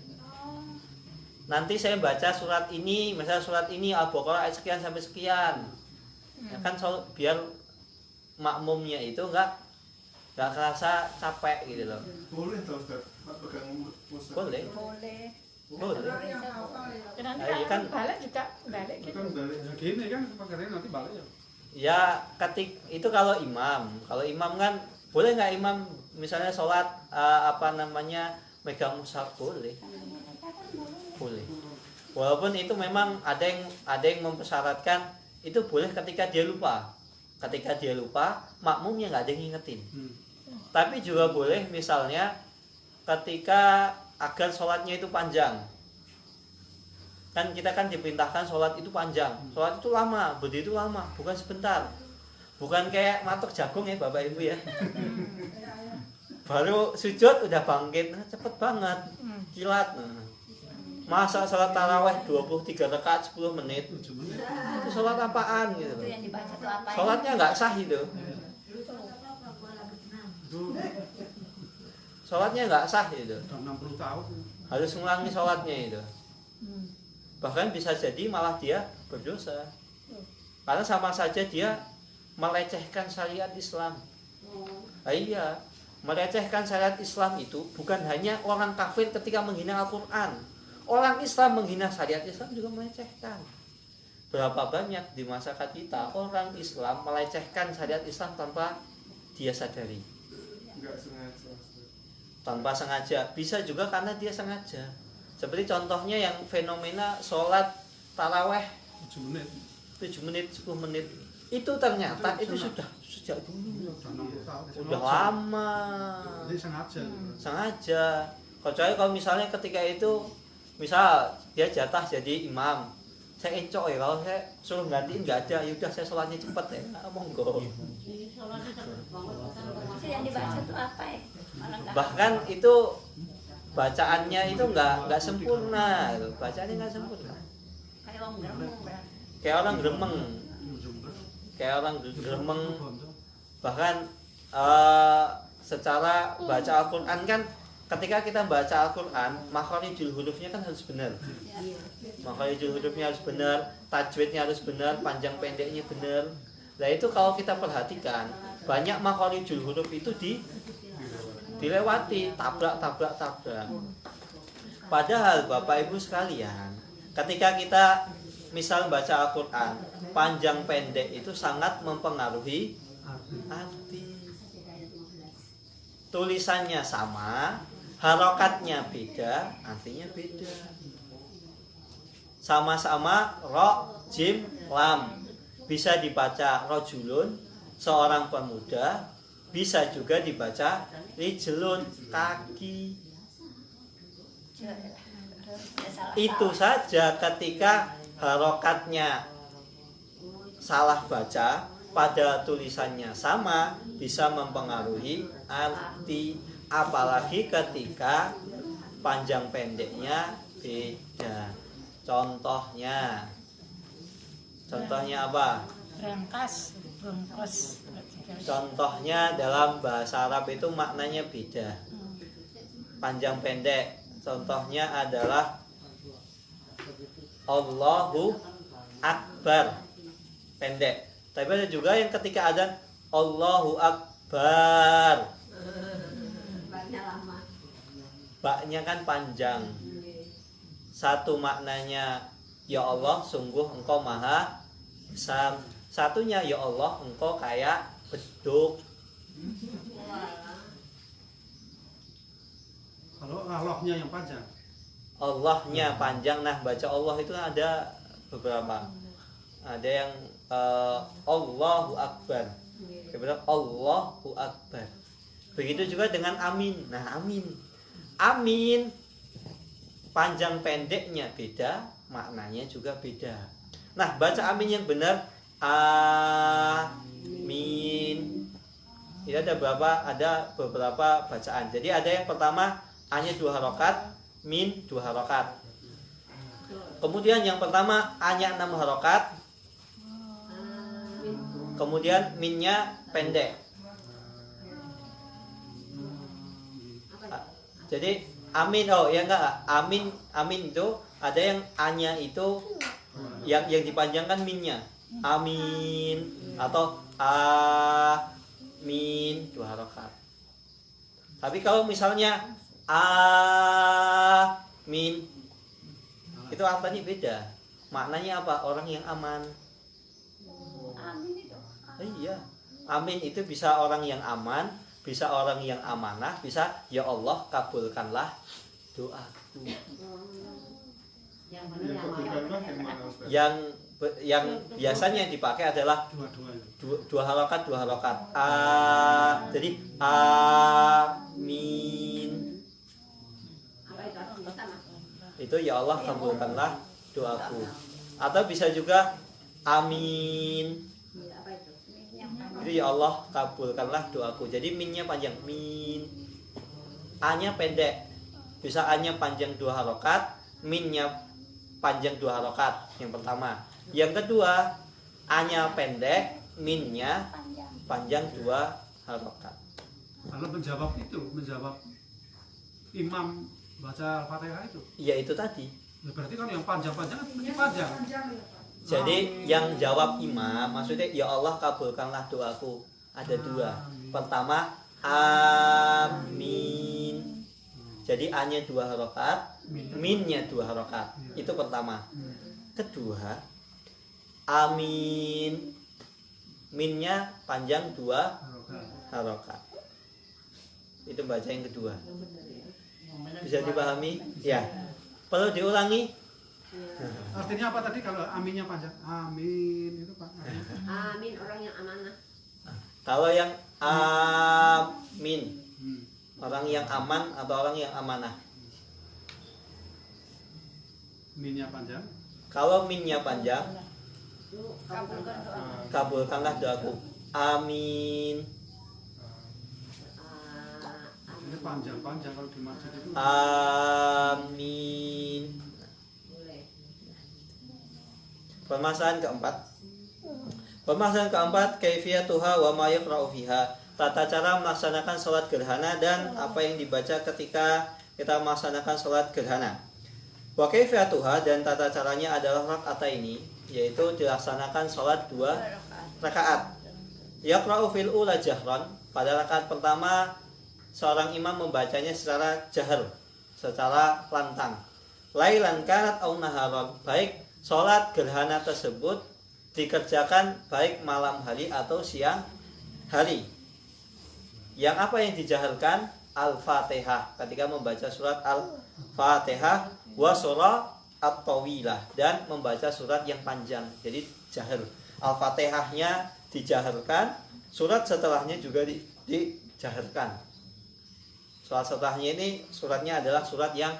Nanti saya baca surat ini, misalnya surat ini Al-Baqarah ayat sekian sampai sekian. Ya kan biar makmumnya itu nggak kerasa capek gitu loh. Boleh tau Ustaz, pegang mushaf. Boleh. Boleh. Nanti Ayo, kan kan- balik juga balik Itu gitu. kan balik. Ya gini kan pakai nanti balik ya. Ya itu kalau imam kan boleh nggak imam misalnya sholat megang mushaf boleh. Walaupun itu memang ada yang mempersyaratkan itu boleh ketika dia lupa. Ketika dia lupa, makmumnya nggak ada yang ngingetin. Tapi juga boleh misalnya ketika agar sholatnya itu panjang. Kan kita kan diperintahkan sholat itu panjang. Sholat itu lama, begitu lama, bukan sebentar. Bukan kayak matok jagung ya Bapak Ibu ya. Baru sujud udah bangkit, cepet banget, kilat. Masa sholat taraweh 23 rakaat 10 menit, itu sholat apaan gitu? Itu yang dibaca tuh apa? Sholatnya nggak sah itu. Sholatnya nggak sah itu. Udah 60 tahun. Harus ngulangi sholatnya itu. Bahkan bisa jadi malah dia berdosa. Karena sama saja dia melecehkan syariat Islam. Iya, melecehkan syariat Islam itu bukan hanya orang kafir ketika menghina Al-Quran. Orang Islam menghina syariat Islam juga melecehkan. Berapa banyak di masyarakat kita orang Islam melecehkan syariat Islam tanpa dia sadari. Enggak sengaja. Tanpa sengaja, bisa juga karena dia sengaja. Seperti contohnya yang fenomena sholat taraweh 7 menit. 7 menit, 10 menit. Itu ternyata itu sudah sejak dulu. Udah 60 tahun. Udah lama. Jadi sengaja. Sengaja. Kecuali kalau misalnya ketika itu misal dia jatah jadi imam, saya encok ya, kalau saya suruh gantiin nggak ada, yaudah saya sholatnya cepet ya, monggo. Itu yang dibaca tuh apa ya? Malah nggak Bahkan itu bacaannya itu nggak sempurna, gitu. Bacaannya nggak sempurna. kayak orang geremeng berarti. Kayak orang gremeng, bahkan secara baca Al-Quran kan, ketika kita baca Al-Quran, makharijul hurufnya kan harus benar. Makharijul hurufnya harus benar, tajwidnya harus benar, panjang pendeknya benar. Nah itu kalau kita perhatikan, banyak makharijul huruf itu dilewati, tabrak. Padahal Bapak Ibu sekalian, ketika kita misal baca Al-Quran, panjang pendek itu sangat mempengaruhi arti. Tulisannya sama, harokatnya beda, artinya beda. Sama-sama ro, jim, lam. Bisa dibaca rojulun, seorang pemuda. Bisa juga dibaca rijlun, kaki. Itu saja ketika harokatnya salah baca, pada tulisannya sama, bisa mempengaruhi arti. Apalagi ketika panjang pendeknya beda. Contohnya apa? Rangkas. Contohnya dalam bahasa Arab itu maknanya beda. Panjang pendek. Contohnya adalah Allahu Akbar, pendek. Tapi ada juga yang ketika adzan Allahu Akbar, baknya kan panjang. Satu maknanya ya Allah, sungguh engkau maha besar. Satunya ya Allah, engkau kayak beduk. Kalau Allahnya yang panjang. Allahnya panjang. Nah, baca Allah itu ada beberapa. Ada yang Allahu Akbar. Kemudian Allahu Akbar. Begitu juga dengan amin. Nah, amin panjang pendeknya beda, maknanya juga beda. Nah, baca amin yang benar amin. Ini ada beberapa bacaan. Jadi ada yang pertama A-nya 2 harokat, min 2 harokat. Kemudian yang pertama A-nya 6 harokat. Kemudian minnya pendek. Jadi amin, amin itu ada yang A-nya itu yang dipanjangkan minnya. Amin atau amin 2 harokat. Tapi kalau misalnya amin itu artinya beda. Maknanya apa? Orang yang aman. Amin itu. Iya. Amin itu bisa orang yang aman, bisa orang yang amanah, bisa ya Allah kabulkanlah doaku. Yang benar yang Kabulkanlah yang mana Ustaz? Yang biasanya dipakai adalah Dua-duanya. dua harokat. Jadi amin. apa itu arti pertama? Itu ya Allah kabulkanlah doaku. Atau bisa juga amin. Apa itu? Itu ya Allah kabulkanlah doaku. Jadi minnya panjang, min. A-nya pendek. Bisa A-nya panjang 2 harokat, minnya panjang 2 harokat. Yang pertama. Yang kedua, A-nya pendek, minnya panjang 2 harokat. Kalau menjawab imam baca Al-Fatihah itu, Ya itu tadi. ya berarti kan yang panjang-panjang ini panjang. Jadi yang jawab imam maksudnya ya Allah kabulkanlah doaku. Ada 2. Pertama amin. Jadi A-nya 2 harokat, minnya 2 harokat. Itu pertama. Kedua amin, minnya panjang 2 harokat. Itu baca yang kedua. Bisa dipahami? Ya. Perlu diulangi? Artinya apa tadi kalau aminnya panjang? Amin itu Pak. Amin orang yang amanah. Kalau yang amin, Hmm. orang yang aman atau orang yang amanah? Minnya panjang. Kalau minnya panjang, Kabulkan doa. kabulkanlah doaku. Amin. Ini panjang-panjang kalau di masjid itu. Amin. Boleh. Permasalahan keempat, kaifiyatuha wa ma yaqra'u fiha. Tata cara melaksanakan sholat gerhana dan apa yang dibaca ketika kita melaksanakan sholat gerhana. Wa kaifiyatuha dan tata caranya adalah rakaataini, yaitu dilaksanakan sholat 2 rakaat. Yaqra'u fil ula jahran, pada rakaat pertama seorang imam membacanya secara jahar, secara lantang. Lailan kanat au naharon, baik sholat gerhana tersebut dikerjakan baik malam hari atau siang hari. Yang apa yang dijaharkan? Al-Fatihah, ketika membaca surat Al-Fatihah wa surah at-tawilah, dan membaca surat yang panjang. Jadi jahar. Al-Fatihahnya dijaharkan, surat setelahnya juga dijaharkan. Surat setelahnya ini suratnya adalah surat yang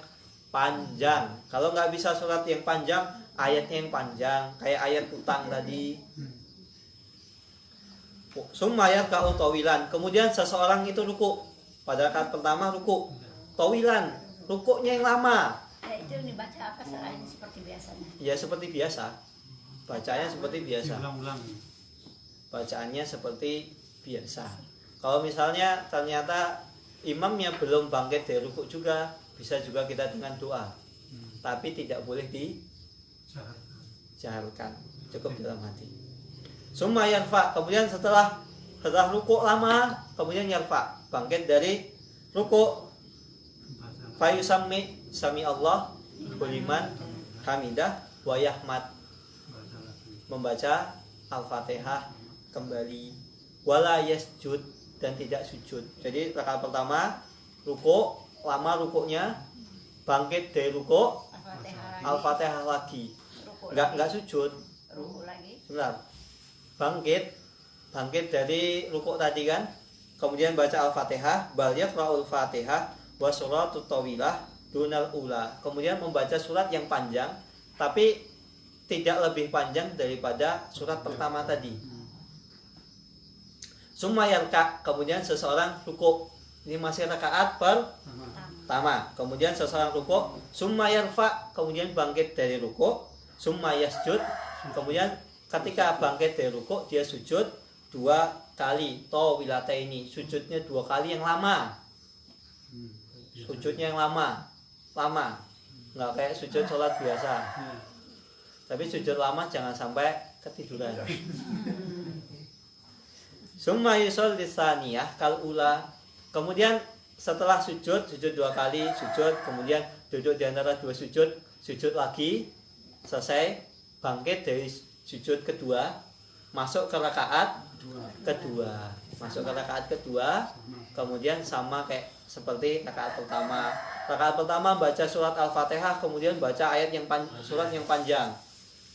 panjang. Kalau nggak bisa surat yang panjang, ayatnya yang panjang, kayak ayat utang tadi. Sumayat kau tawilan. Kemudian seseorang itu ruku. Pada rakaat pertama ruku. Tawilan, rukuknya yang lama. Ya, itu dibaca apa selain seperti biasanya? Ya seperti biasa. Bacanya seperti biasa. Diulang-ulang. Bacaannya seperti biasa. Kalau misalnya ternyata imamnya belum bangkit dari rukuk juga, bisa juga kita dengan doa. Tapi tidak boleh dijaharkan. Cukup dalam hati. Summa yarfa, kemudian setelah rukuk lama, kemudian yarfa, bangkit dari rukuk. Fayusammi sami Allah buliman hamidah wa yahmad, membaca Al-Fatihah kembali, wala yasjud, dan tidak sujud. Jadi rakaat pertama rukuk, lama rukuknya, bangkit dari rukuk, Al-Fatihah lagi. Enggak sujud. Ruku lagi. Sebentar. Bangkit dari rukuk tadi kan, kemudian baca Al-Fatihah, bal yaqra'ul Fatihah wa suratut tawilah dunal ula. Kemudian membaca surat yang panjang tapi tidak lebih panjang daripada surat pertama tadi. Summa yarka, kemudian seseorang rukuk. Ini masih rakaat pertama. Kemudian seseorang rukuk, summa yarfa, kemudian bangkit dari rukuk, summa yasjud, kemudian ketika bangkit dari rukuk dia sujud 2 kali, tawilataini, sujudnya 2 kali yang lama. Sujudnya yang lama. Nggak kayak sujud sholat biasa. Tapi sujud lama jangan sampai ketiduran. Summa yusolli tsaniyah kal ula. Kemudian setelah sujud 2 kali, sujud, kemudian duduk di antara 2 sujud, sujud lagi, selesai, bangkit dari sujud kedua, masuk ke rakaat kedua. Kemudian sama kayak seperti rakaat pertama. Rakaat pertama baca surat Al-Fatihah, kemudian baca ayat surat yang panjang.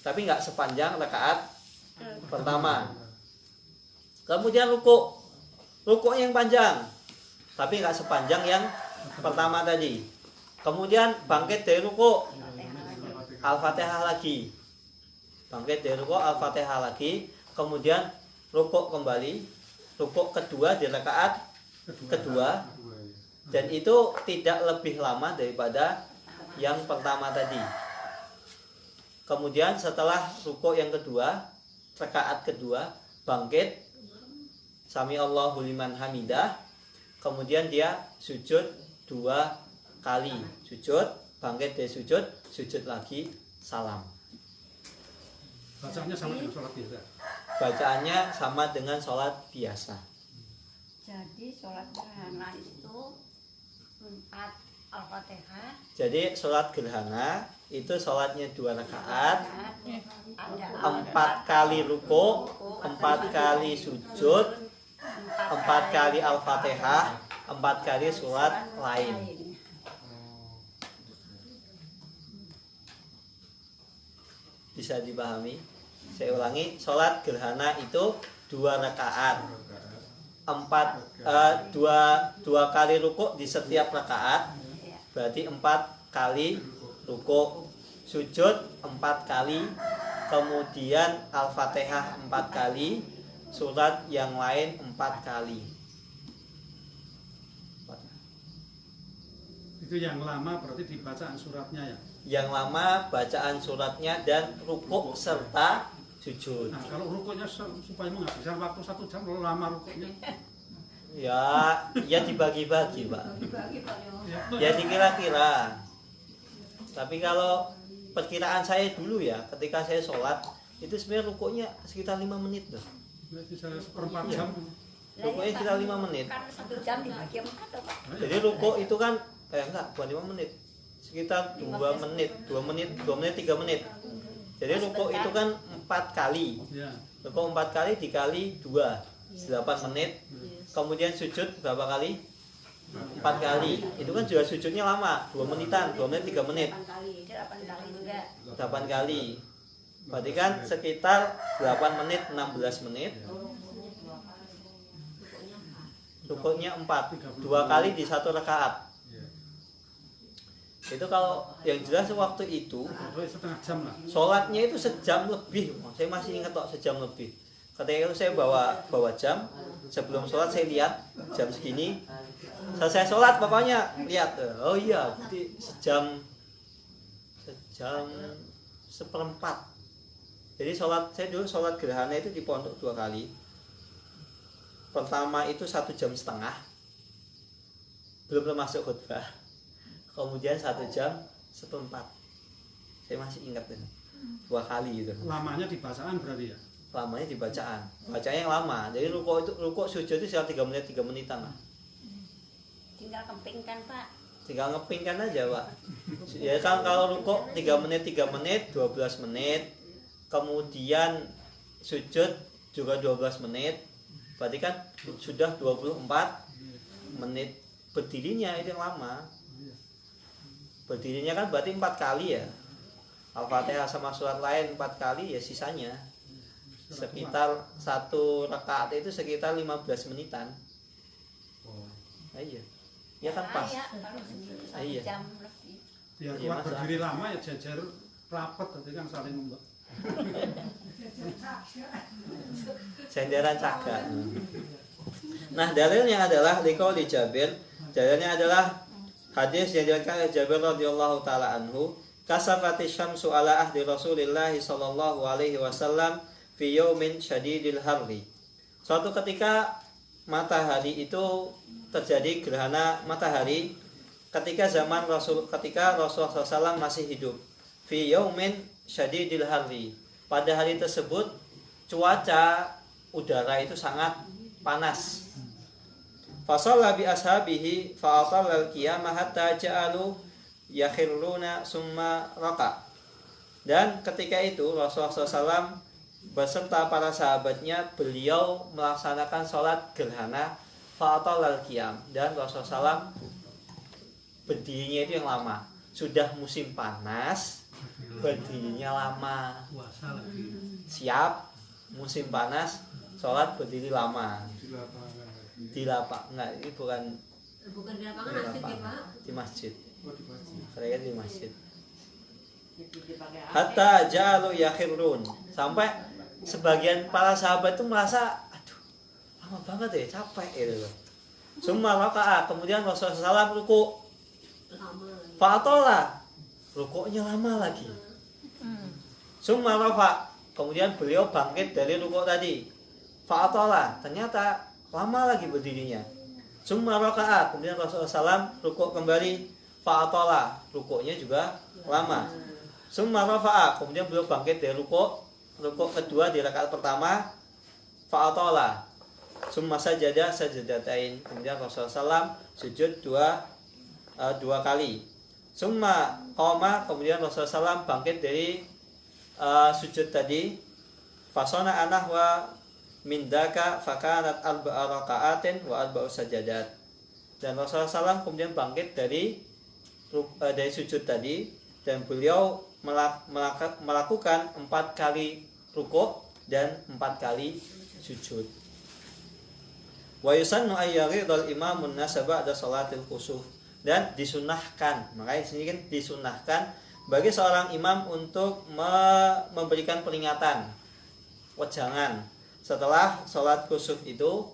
Tapi nggak sepanjang rakaat pertama. Kemudian rukuk yang panjang, tapi nggak sepanjang yang pertama tadi. Kemudian bangkit dari rukuk, Al-Fatihah lagi. Kemudian rukuk kembali, rukuk kedua di rakaat kedua, dan itu tidak lebih lama daripada yang pertama tadi. Kemudian setelah rukuk yang kedua, rakaat kedua, bangkit, sami Allahu liman hamidah, kemudian dia sujud 2 kali, bangkit dari sujud lagi, salam. Bacaannya sama dengan sholat biasa. Bacaannya sama dengan sholat biasa. Jadi sholat gerhana itu 4 Al-Fatihah. Jadi sholat gerhana itu sholatnya 2 rakaat, 4 kali rukuk, 4 kali sujud, 4 kali Al-Fatihah, 4 kali surat lain. Bisa dipahami? Saya ulangi, sholat gerhana itu 2 rakaat, 2 kali rukuk di setiap rakaat, berarti 4 kali rukuk, sujud 4 kali, kemudian Al-Fatihah 4 kali, surat yang lain 4 kali. Itu yang lama berarti di bacaan suratnya ya. Yang lama bacaan suratnya dan rukuk serta sujud. Nah, kalau rukuknya supaya menghabiskan waktu 1 jam, kalau lama rukuknya Ya dibagi-bagi, Pak. Ya dikira-kira. Tapi kalau perkiraan saya dulu ya, ketika saya sholat itu sebenarnya rukuknya sekitar 5 menit loh. bisa seperempat jam. Rukuknya sekitar 5 menit. Kan 1 jam dibagi 4 Pak. Jadi rukuk itu kan enggak, bukan 5 menit. Sekitar 2 menit, 3 menit. Jadi rukuk itu kan 4 kali. Ya. Rukuk 4 kali dikali 2, 8 menit. Kemudian sujud berapa kali? 4 kali. Itu kan juga sujudnya lama, 2 menitan, 2 menit, 3 menit. 8 kali juga. 8 kali. Berarti kan sekitar 8 menit, 16 menit. Rukuknya 4, 2 kali di 1 rakaat. Itu kalau yang jelas waktu itu setengah jam lah. sholatnya itu sejam lebih. Saya masih ingat kok, sejam lebih. Ketika itu saya bawa jam. Sebelum sholat saya lihat jam segini. Selesai sholat pokoknya lihat. Oh iya, berarti sejam seperempat. Jadi saya dulu sholat gerhana itu di pondok 2 kali. Pertama itu 1,5 jam. Belum masuk khutbah. Kemudian 1 jam seperempat. Saya masih ingat ini 2 kali itu. Lamanya di bacaan berarti ya? Lamanya di bacaan. Bacaannya yang lama. Jadi rukuk sujud itu sekitar 3 menit, 3 menitan lah. Tinggal kempingkan Pak. Tinggal ngepingkan aja, Pak. Ya kan kalau rukuk 3 menit, 12 menit. Kemudian sujud juga 12 menit. Berarti kan sudah 24 menit. Berdirinya itu yang lama. Berdirinya kan berarti 4 kali ya. Al-Fatihah sama surat lain 4 kali ya, sisanya sekitar 1 rakaat itu sekitar 15 menitan. Iya. Ya kan pas. Iya, Iya. jam lebih. Ya Iya, kuat Mas. berdiri lama ya jajar rapet tadi kan saling mbak. Senderan cagak. Nah, dalilnya adalah liqauli Jabir. Dalilnya adalah hadis yang diriwayatkan oleh Jabir radhiyallahu taala anhu, kasafati syamsu ala ahdi Rasulillah sallallahu alaihi wasallam fi yaumin syadidil harri. Suatu ketika matahari itu terjadi gerhana matahari ketika Rasulullah SAW masih hidup. Fi yaumin syadidil harri. Pada hari tersebut cuaca udara itu sangat panas. Fasalla bi ashabihi fa'atalla al-qiyamah hatta ja'alu yakhiruna summa raka. Dan ketika itu Rasulullah SAW beserta para sahabatnya beliau melaksanakan sholat gerhana fa'atalla al-qiyam, dan Rasulullah SAW berdirinya itu yang lama. Sudah musim panas, berdirinya lama. Puasa lagi. Siap musim panas, sholat berdiri lama. Di lapangan. Enggak, ini bukan di lapangan masjid ya Pak? di masjid. Oh, di masjid. Saya di masjid. Dipakai AC. Hatta ja'alu yakhirun. Sampai sebagian para sahabat itu merasa, aduh, lama banget ya, capek gitu loh. Summa raka'a, kemudian Rasulullah SAW ruku'. Lama. Fa'atola, rukuknya lama lagi. Summa rafa, kemudian beliau bangkit dari rukuk tadi. Fa'atola, ternyata lama lagi berdirinya. Summa raka'a, kemudian Rasulullah SAW rukuk kembali. Fa'atola, rukuknya juga lama. Summa rafa'a, kemudian beliau bangkit dari rukuk kedua di rakaat pertama. Fa'atola, summa sajadatain, kemudian Rasulullah SAW sujud dua kali. Summa qoma, kemudian Rasulullah SAW bangkit dari sujud tadi. Fasona anahwa mindaka fakanat arba'a raka'atin wa arba'u sajadat. Dan Rasulullah SAW kemudian bangkit dari sujud tadi, dan beliau melakukan 4 kali rukuk dan 4 kali sujud. Wa yusannu ayyaridul imamun nasaba ada salatil khusuf. Dan disunahkan, makanya sini kan disunahkan bagi seorang imam untuk memberikan peringatan, wejangan setelah sholat khusuf itu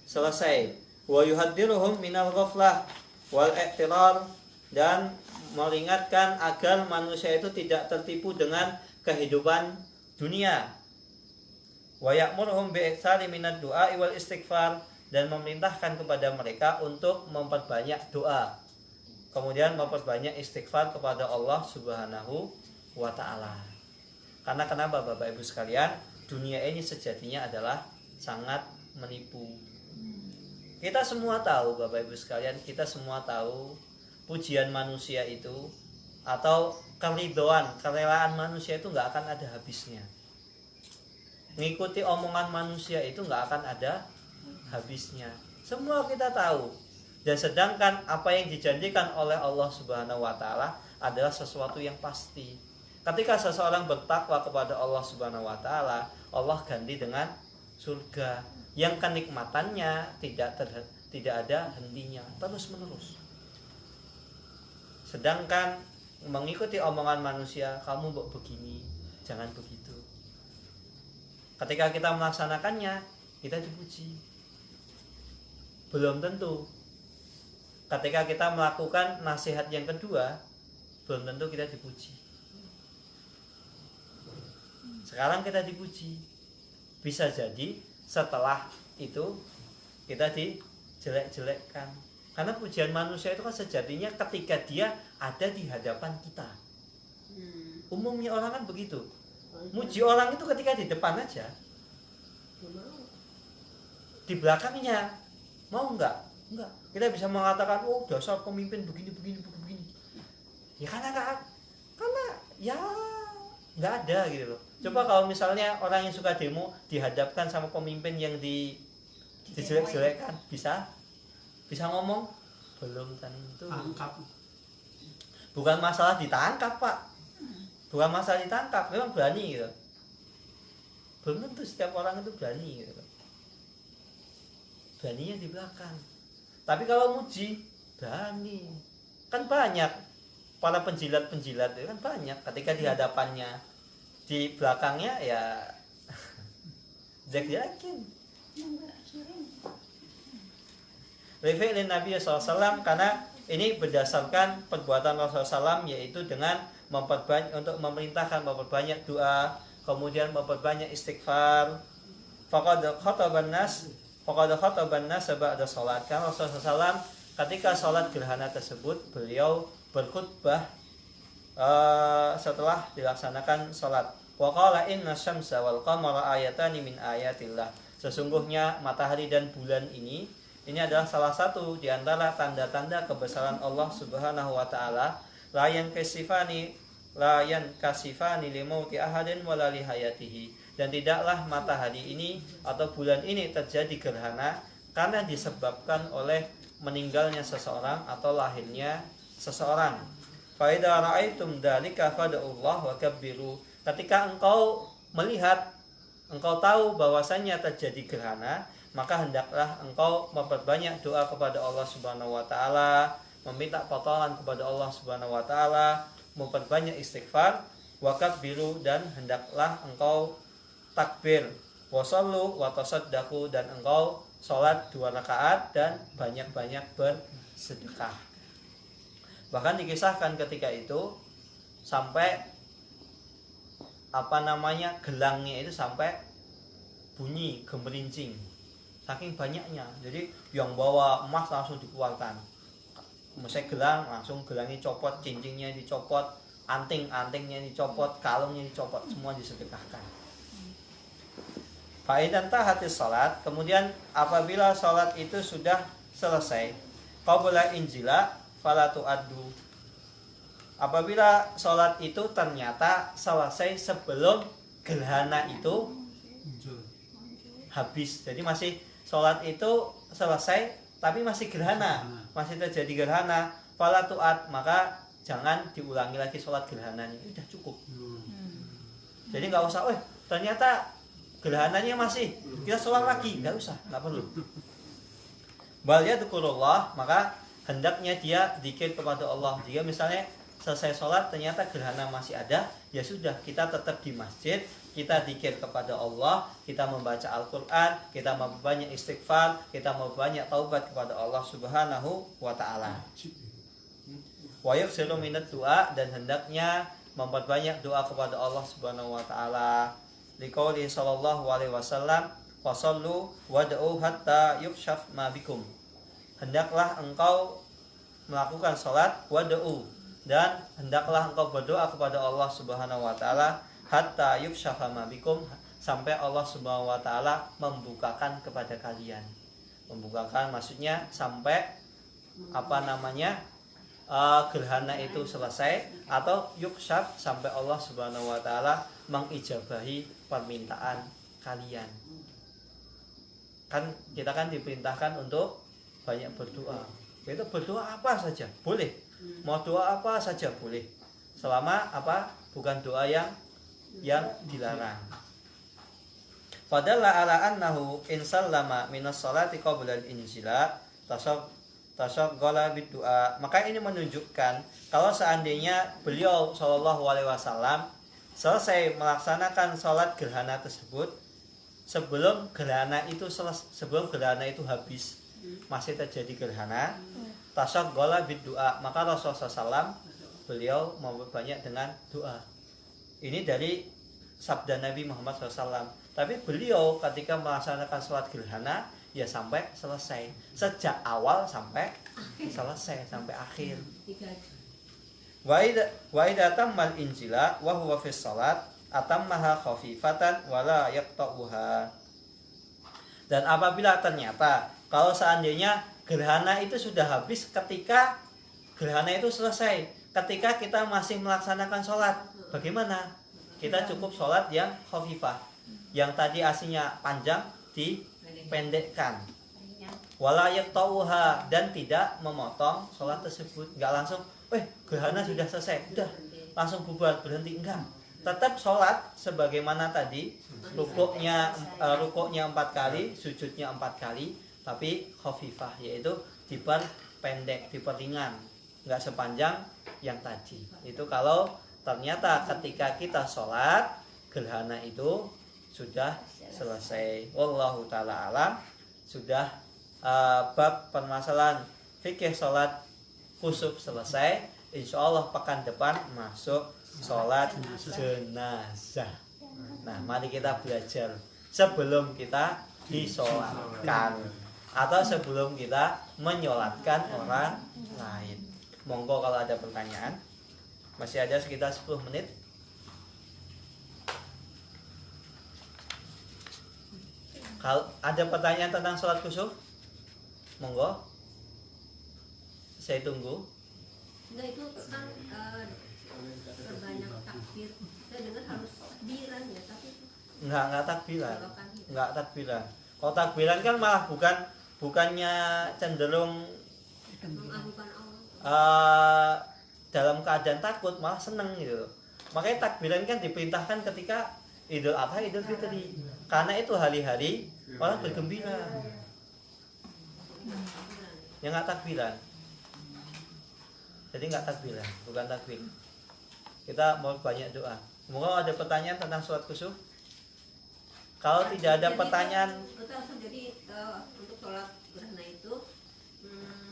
selesai. Wa yuhadziruhum minal ghaflah wal i'tirar, dan meringatkan agar manusia itu tidak tertipu dengan kehidupan dunia. Wa ya'muruhum bi'iktsari minad du'a wal istighfar, dan memerintahkan kepada mereka untuk memperbanyak doa, kemudian memperbanyak istighfar kepada Allah Subhanahu wa ta'ala. Karena kenapa Bapak Ibu sekalian? Dunia ini sejatinya adalah sangat menipu. Kita semua tahu Bapak Ibu sekalian, kita semua tahu pujian manusia itu atau kerelaan manusia itu nggak akan ada habisnya. Mengikuti omongan manusia itu nggak akan ada habisnya. Semua kita tahu. Dan sedangkan apa yang dijanjikan oleh Allah Subhanahu wa ta'ala adalah sesuatu yang pasti. Ketika seseorang bertakwa kepada Allah Subhanahu wa ta'ala, Allah ganti dengan surga yang kenikmatannya tidak ada hentinya, terus menerus. Sedangkan mengikuti omongan manusia, kamu begini, jangan begitu. Ketika kita melaksanakannya, kita dipuji. Belum tentu. Ketika kita melakukan nasihat yang kedua, belum tentu kita dipuji. Sekarang kita dipuji, bisa jadi setelah itu kita dijelek-jelekkan. Karena pujian manusia itu kan sejatinya ketika dia ada di hadapan kita. Umumnya orang kan begitu. Muji orang itu ketika di depan aja. Di belakangnya mau enggak? Enggak. Kita bisa mengatakan, oh dasar pemimpin begini. Ya karena ya nggak ada gitu loh. Coba kalau misalnya orang yang suka demo dihadapkan sama pemimpin yang dijelek-jelekkan, bisa ngomong? Belum tentu. Tangkap. Bukan masalah ditangkap Pak, bukan masalah ditangkap, memang berani gitu. Belum tentu setiap orang itu berani gitu. Beraninya di belakang. Tapi kalau muji berani, kan banyak para penjilat-penjilat itu kan banyak. Ketika di hadapannya, di belakangnya ya yakin. Refi'lin Nabi SAW, karena ini berdasarkan perbuatan Rasulullah SAW, yaitu dengan untuk memerintahkan memperbanyak doa, kemudian memperbanyak istighfar. Faqad khataban nas ba'da salat. Kan Rasulullah SAW ketika salat gerhana tersebut, beliau berkhutbah setelah dilaksanakan salat. Wa qala inna syamsa wal qamara ayatani min ayatillah. Sesungguhnya matahari dan bulan ini adalah salah satu di antara tanda-tanda kebesaran Allah Subhanahu wa taala. La yankasifani limauti ahadin wala li hayatihi. Dan tidaklah matahari ini atau bulan ini terjadi gerhana karena disebabkan oleh meninggalnya seseorang atau lahirnya seseorang. Fa idza ra'aitum dzalika fad'ullah wa kabbiru. Ketika engkau melihat, engkau tahu bahwasannya terjadi gerhana, maka hendaklah engkau memperbanyak doa kepada Allah Subhanahu wa taala, meminta pertolongan kepada Allah Subhanahu wa taala, memperbanyak istighfar, wa kabbiru, dan hendaklah engkau takbir, wa shallu wa tasaddaqu, dan engkau salat 2 rakaat dan banyak-banyak bersedekah. Bahkan dikisahkan ketika itu sampai gelangnya itu sampai bunyi gemerincing saking banyaknya. Jadi yang bawa emas langsung dikeluarkan, misalnya gelang, langsung gelangnya copot, cincinnya dicopot, antingnya dicopot, kalungnya dicopot, semua disedekahkan. Fa'idan tahatis salat, kemudian apabila salat itu sudah selesai, qabla injila fala tu'addu. Apabila salat itu ternyata selesai sebelum gerhana itu habis, jadi masih salat itu selesai tapi masih gerhana, masih terjadi gerhana, fala tu'ad, maka jangan diulangi lagi salat gerhananya, udah cukup. Jadi nggak usah, ternyata gerhananya masih, kita sholat lagi, nggak usah, nggak perlu. Bal yadhkurullah, maka hendaknya dia zikir kepada Allah. Jika misalnya selesai sholat ternyata gerhana masih ada, ya sudah, kita tetap di masjid, kita zikir kepada Allah, kita membaca Al-Quran, kita memperbanyak istighfar, kita memperbanyak taubat kepada Allah Subhanahu wa ta'ala. Wa yuksiru minat doa, dan hendaknya memperbanyak doa kepada Allah Subhanahu wa ta'ala. Liqauli sallallahu alaihi wasallam, wasallu wad'u hatta yukshaf ma bikum. Hendaklah engkau melakukan salat, wad'u, dan hendaklah engkau berdoa kepada Allah Subhanahu wa taala, hatta yukshaf ma bikum, sampai Allah Subhanahu wa taala membukakan kepada kalian. Membukakan maksudnya sampai gerhana itu selesai, atau yukshaf sampai Allah Subhanahu wa taala mengijabahi permintaan kalian. Kan kita diperintahkan untuk banyak berdoa. Itu berdoa apa saja boleh. Mau doa apa saja boleh. Selama bukan doa yang dilarang. Fadalla ala annahu in sallama minas salati qabla al-inzila tasaggala bid-du'a. Maka ini menunjukkan kalau seandainya beliau sallallahu alaihi wasallam selesai melaksanakan sholat gerhana tersebut, sebelum gerhana itu habis, masih terjadi gerhana, tasaggala bid-du'a, maka Rasulullah SAW beliau memperbanyak dengan doa. Ini dari sabda Nabi Muhammad SAW. Tapi beliau ketika melaksanakan sholat gerhana, ya sampai selesai, sejak awal sampai selesai, sampai akhir. Wa idza tammal injila wa huwa fi shalat atammaha khafifatan wala yaqta'uha. Dan apabila ternyata kalau seandainya gerhana itu sudah habis ketika gerhana itu selesai, ketika kita masih melaksanakan sholat, bagaimana? Kita cukup sholat yang khafifah, yang tadi aslinya panjang dipendekkan. Wala yaqta'uha, dan tidak memotong sholat tersebut, nggak langsung gerhana sudah selesai, udah langsung bubar, berhenti, enggak. Tetap sholat sebagaimana tadi, rukuknya 4 kali, sujudnya 4 kali, tapi khafifah, yaitu diperpendek, diperringan, enggak sepanjang yang tadi. Itu kalau ternyata ketika kita sholat gerhana itu sudah selesai. Wallahu taala alam. Sudah bab permasalahan fikih sholat kusuf selesai. Insya Allah pekan depan masuk sholat jenazah. Nah, mari kita belajar sebelum kita disolatkan atau sebelum kita menyolatkan orang lain. Monggo kalau ada pertanyaan. Masih ada sekitar 10 menit. Kalau ada pertanyaan tentang sholat kusuf, monggo. Saya tunggu. Enggak, itu tentang perbanyak takbir. Saya dengar harus takbiran ya, tapi Enggak takbiran. Enggak takbiran. Kalau takbiran kan malah bukannya cenderung mengagukan Allah. Dalam keadaan takut, malah seneng gitu. Makanya takbiran kan diperintahkan ketika Idul Adha, Idul Fitri. Karena itu hari-hari orang bergembira. Yang enggak takbiran. Jadi enggak takbiran, bukan takbir. Kita mau banyak doa. Semoga ada pertanyaan tentang sholat kusuf. Kalau tidak ada pertanyaan, Jadi untuk sholat gerhana itu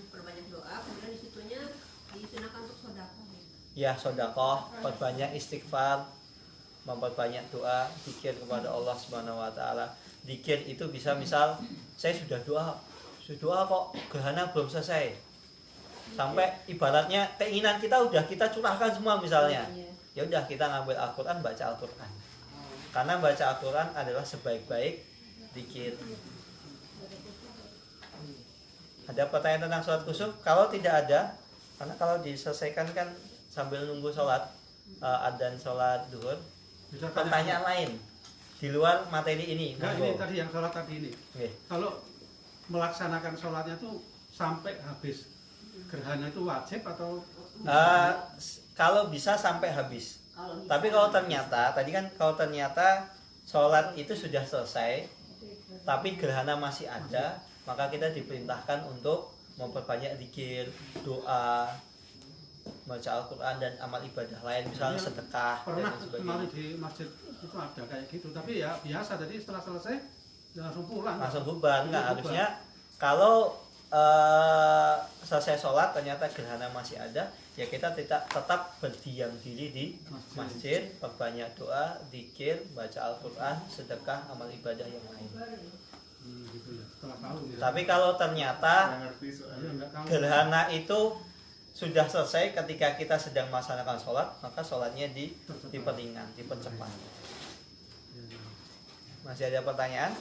perbanyak doa, kemudian disitunya disunahkan untuk sedekah. ya sedekah, perbanyak istighfar, memperbanyak doa, zikir kepada Allah Subhanahu wa taala. Zikir itu bisa misal saya sudah doa kok gerhana belum selesai. Sampai ibaratnya keinginan kita udah kita curahkan semua misalnya. Ya udah kita ngambil Al-Qur'an, baca Al-Qur'an. Karena baca Al-Qur'an adalah sebaik-baik zikir. Ada pertanyaan tentang sholat kusuf? Kalau tidak ada, karena kalau diselesaikan kan sambil nunggu sholat adzan sholat duhur. Bisa Pertanyaan lain di luar materi ini. Enggak, monggo. ini tadi yang sholat tadi ini. Oke. Kalau melaksanakan sholatnya tuh sampai habis gerhana itu wajib atau Kalau bisa sampai habis. Tapi kalau ternyata tadi kan kalau ternyata sholat itu sudah selesai, tapi gerhana masih ada, maka kita diperintahkan untuk memperbanyak zikir, doa, baca Al-Quran dan amal ibadah lain, misalnya sedekah pernah dan kemarin sebagainya. di masjid itu ada kayak gitu, tapi ya biasa. Jadi setelah selesai ya langsung pulang. Langsung bubar. Nggak, Bubar. harusnya kalau selesai sholat ternyata gerhana masih ada, ya kita tetap berdiam diri di masjid, perbanyak doa, zikir, baca Al-Quran, sedekah, amal ibadah yang lain. Gitu ya. Setelah tahu ya. Tapi kalau ternyata Nggak ngerti Iya, soalnya. nggak tahu. gerhana itu sudah selesai ketika kita sedang melaksanakan sholat, maka sholatnya diperingan, dipercepat. Masih ada pertanyaan?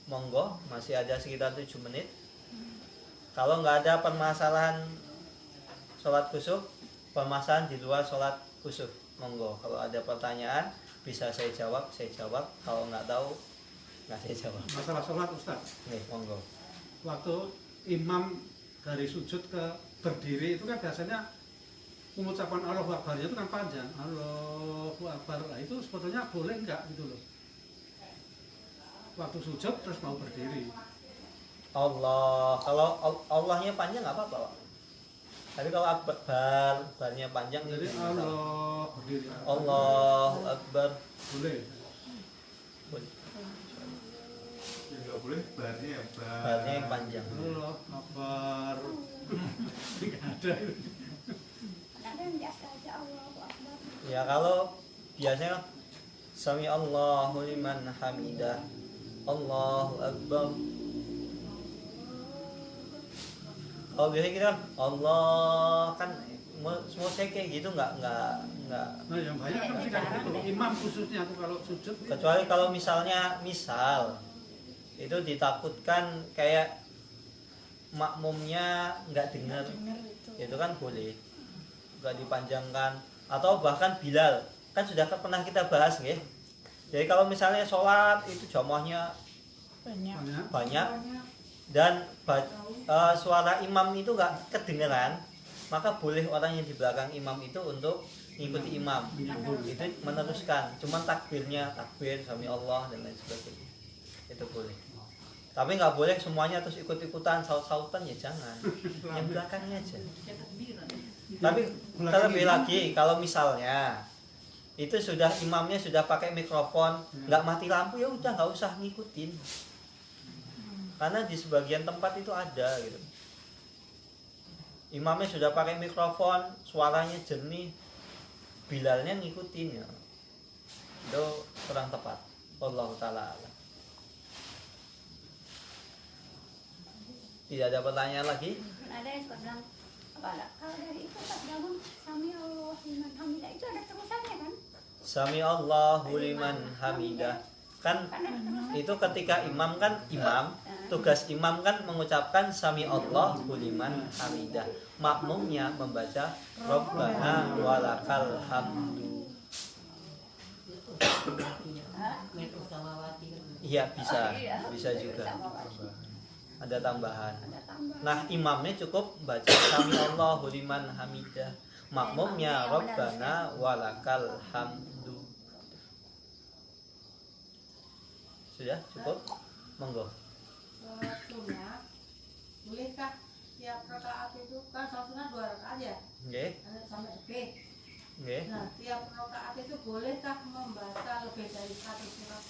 Monggo, masih ada sekitar 7 menit. Kalau nggak ada permasalahan sholat kusuf, permasalahan di luar sholat kusuf, monggo. Kalau ada pertanyaan bisa saya jawab. Kalau nggak tahu nggak saya jawab. Masalah sholat Ustaz, Nih, monggo. waktu imam dari sujud ke berdiri itu kan biasanya pengucapan Allahu Akbar itu kan panjang. Allahu Akbar. Nah, itu sebetulnya boleh nggak gitu loh. Waktu sujud terus mau berdiri. Allah, kalau Allahnya panjang nggak apa-apa, Pak. Tapi kalau barnya panjang Jadi itu masalah. Allah berdiri. Allahu Akbar. Boleh. Boleh. Ya nggak boleh barnya ya bar. Barnya yang panjang. Allah Akbar. Nggak ada. Kadang biasa aja Allahu Akbar. Ya kalau biasanya Sami Allahu liman hamidah, Allahu Akbar. Kalau biasanya kita Allah kan semua saya kayak gitu nggak Nah yang banyak kan tidak gitu. Imam khususnya tuh kalau sujud. kecuali kalau misal itu ditakutkan kayak makmumnya nggak dengar, itu kan boleh nggak dipanjangkan. Atau bahkan Bilal kan sudah pernah kita bahas nggih. Jadi kalau misalnya sholat itu jamaahnya banyak dan suara imam itu nggak kedengeran, maka boleh orang yang di belakang imam itu untuk mengikuti imam, itu meneruskan, cuman takbirnya takbir sami Allah dan lain sebagainya, itu boleh. Tapi nggak boleh semuanya terus ikut-ikutan saut-sautan, ya jangan, yang belakangnya aja. Tapi Belakang terlebih imam. lagi kalau misalnya itu sudah imamnya sudah pakai mikrofon, nggak mati lampu, ya udah nggak usah ngikutin. Karena di sebagian tempat itu ada gitu. Imamnya sudah pakai mikrofon, suaranya jernih, Bilalnya ngikutin ya. Itu kurang tepat. Allah taala alam. Tidak ada pertanyaan lagi? Ada yang suka bilang apa ada? Kalau dari itu pas bangun Sami Allah liman hamidah itu ada terusannya kan? Sami Allahu liman hamidah. Kan itu ketika imam kan tugas imam kan mengucapkan Sami Allahu liman hamidah. Makmumnya membaca Rabbana walakal hamdu. Metro Samawati. Iya bisa juga. Ada tambahan. Nah, imamnya cukup baca Sami Allahu liman hamidah. Makmumnya Rabbana walakal hamdu. Sudah cukup? Monggo. Sunnah, bolehkah tiap rakaat itu kan sholat sunnah 2 rakaat ya? Nggih, Sampai B. nggih. Nah, tiap rakaat itu bolehkah membaca lebih dari 1 surat?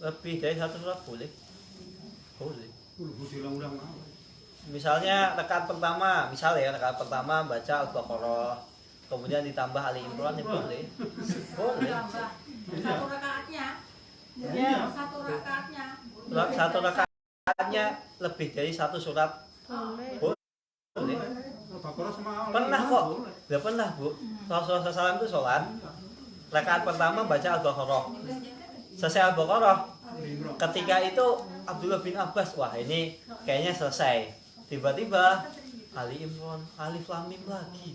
Lebih dari 1 surat boleh. Boleh. Diulang-ulang mau. Misalnya rakaat pertama, rakaat pertama baca Al-Baqarah, kemudian ditambah Ali Imran, ya boleh. Boleh. Tambah 1 rakaatnya. Iya. 1 rakaatnya. Satu rakaatnya lebih dari 1 surat Boleh. boleh. Al-Baqarah sama Ali Pernah Imran kok. boleh. Udah pernah, Bu. Rasulullah SAW itu sholat. Rakaat pertama baca Al-Baqarah. Selesai Al-Baqarah. Ali Imran. Ketika itu Abdullah bin Abbas, wah ini kayaknya selesai. Tiba-tiba Ali Imran, Alif Lam Mim lagi.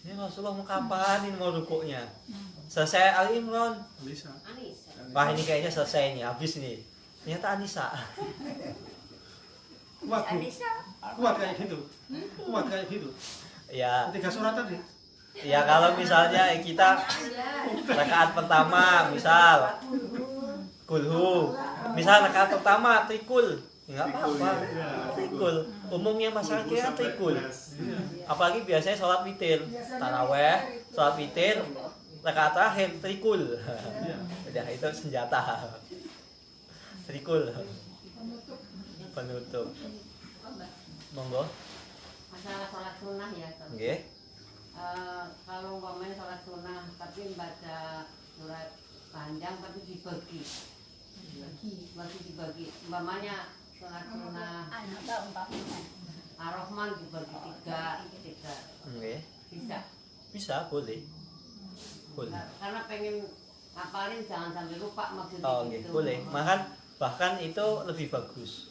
Ini Rasulullah mau kapan ini mau rukuknya? Selesai Ali Imran. Alisa. Anissa. Wah ini kayaknya selesai nih, habis nih. Ternyata Anissa. Kuat, Bu. Kuat kayak gitu. Kuat kayak gitu. Ya, 3 surat tadi. ya kalau misalnya kita rakaat pertama misal kulhu, misal rakaat pertama trikul, nggak apa-apa. Trikul, umumnya masyarakat kita trikul. Apalagi biasanya sholat witir, taraweh, sholat witir, rakaat terakhir trikul. Udah itu senjata. Trikul. Penutup. Monggo. Masalah sholat sunnah ya. Nggih. Kalau umpamanya sholat sunnah tapi baca surat panjang tapi dibagi. Dibagi. Umpamanya sholat sunnah Ar-Rahman dibagi 3. Nggih. Bisa. Bisa, boleh. Boleh. Karena pengen ngapalin jangan sampai lupa maksudnya Oh, nggih, gitu. boleh. Bahkan itu lebih bagus.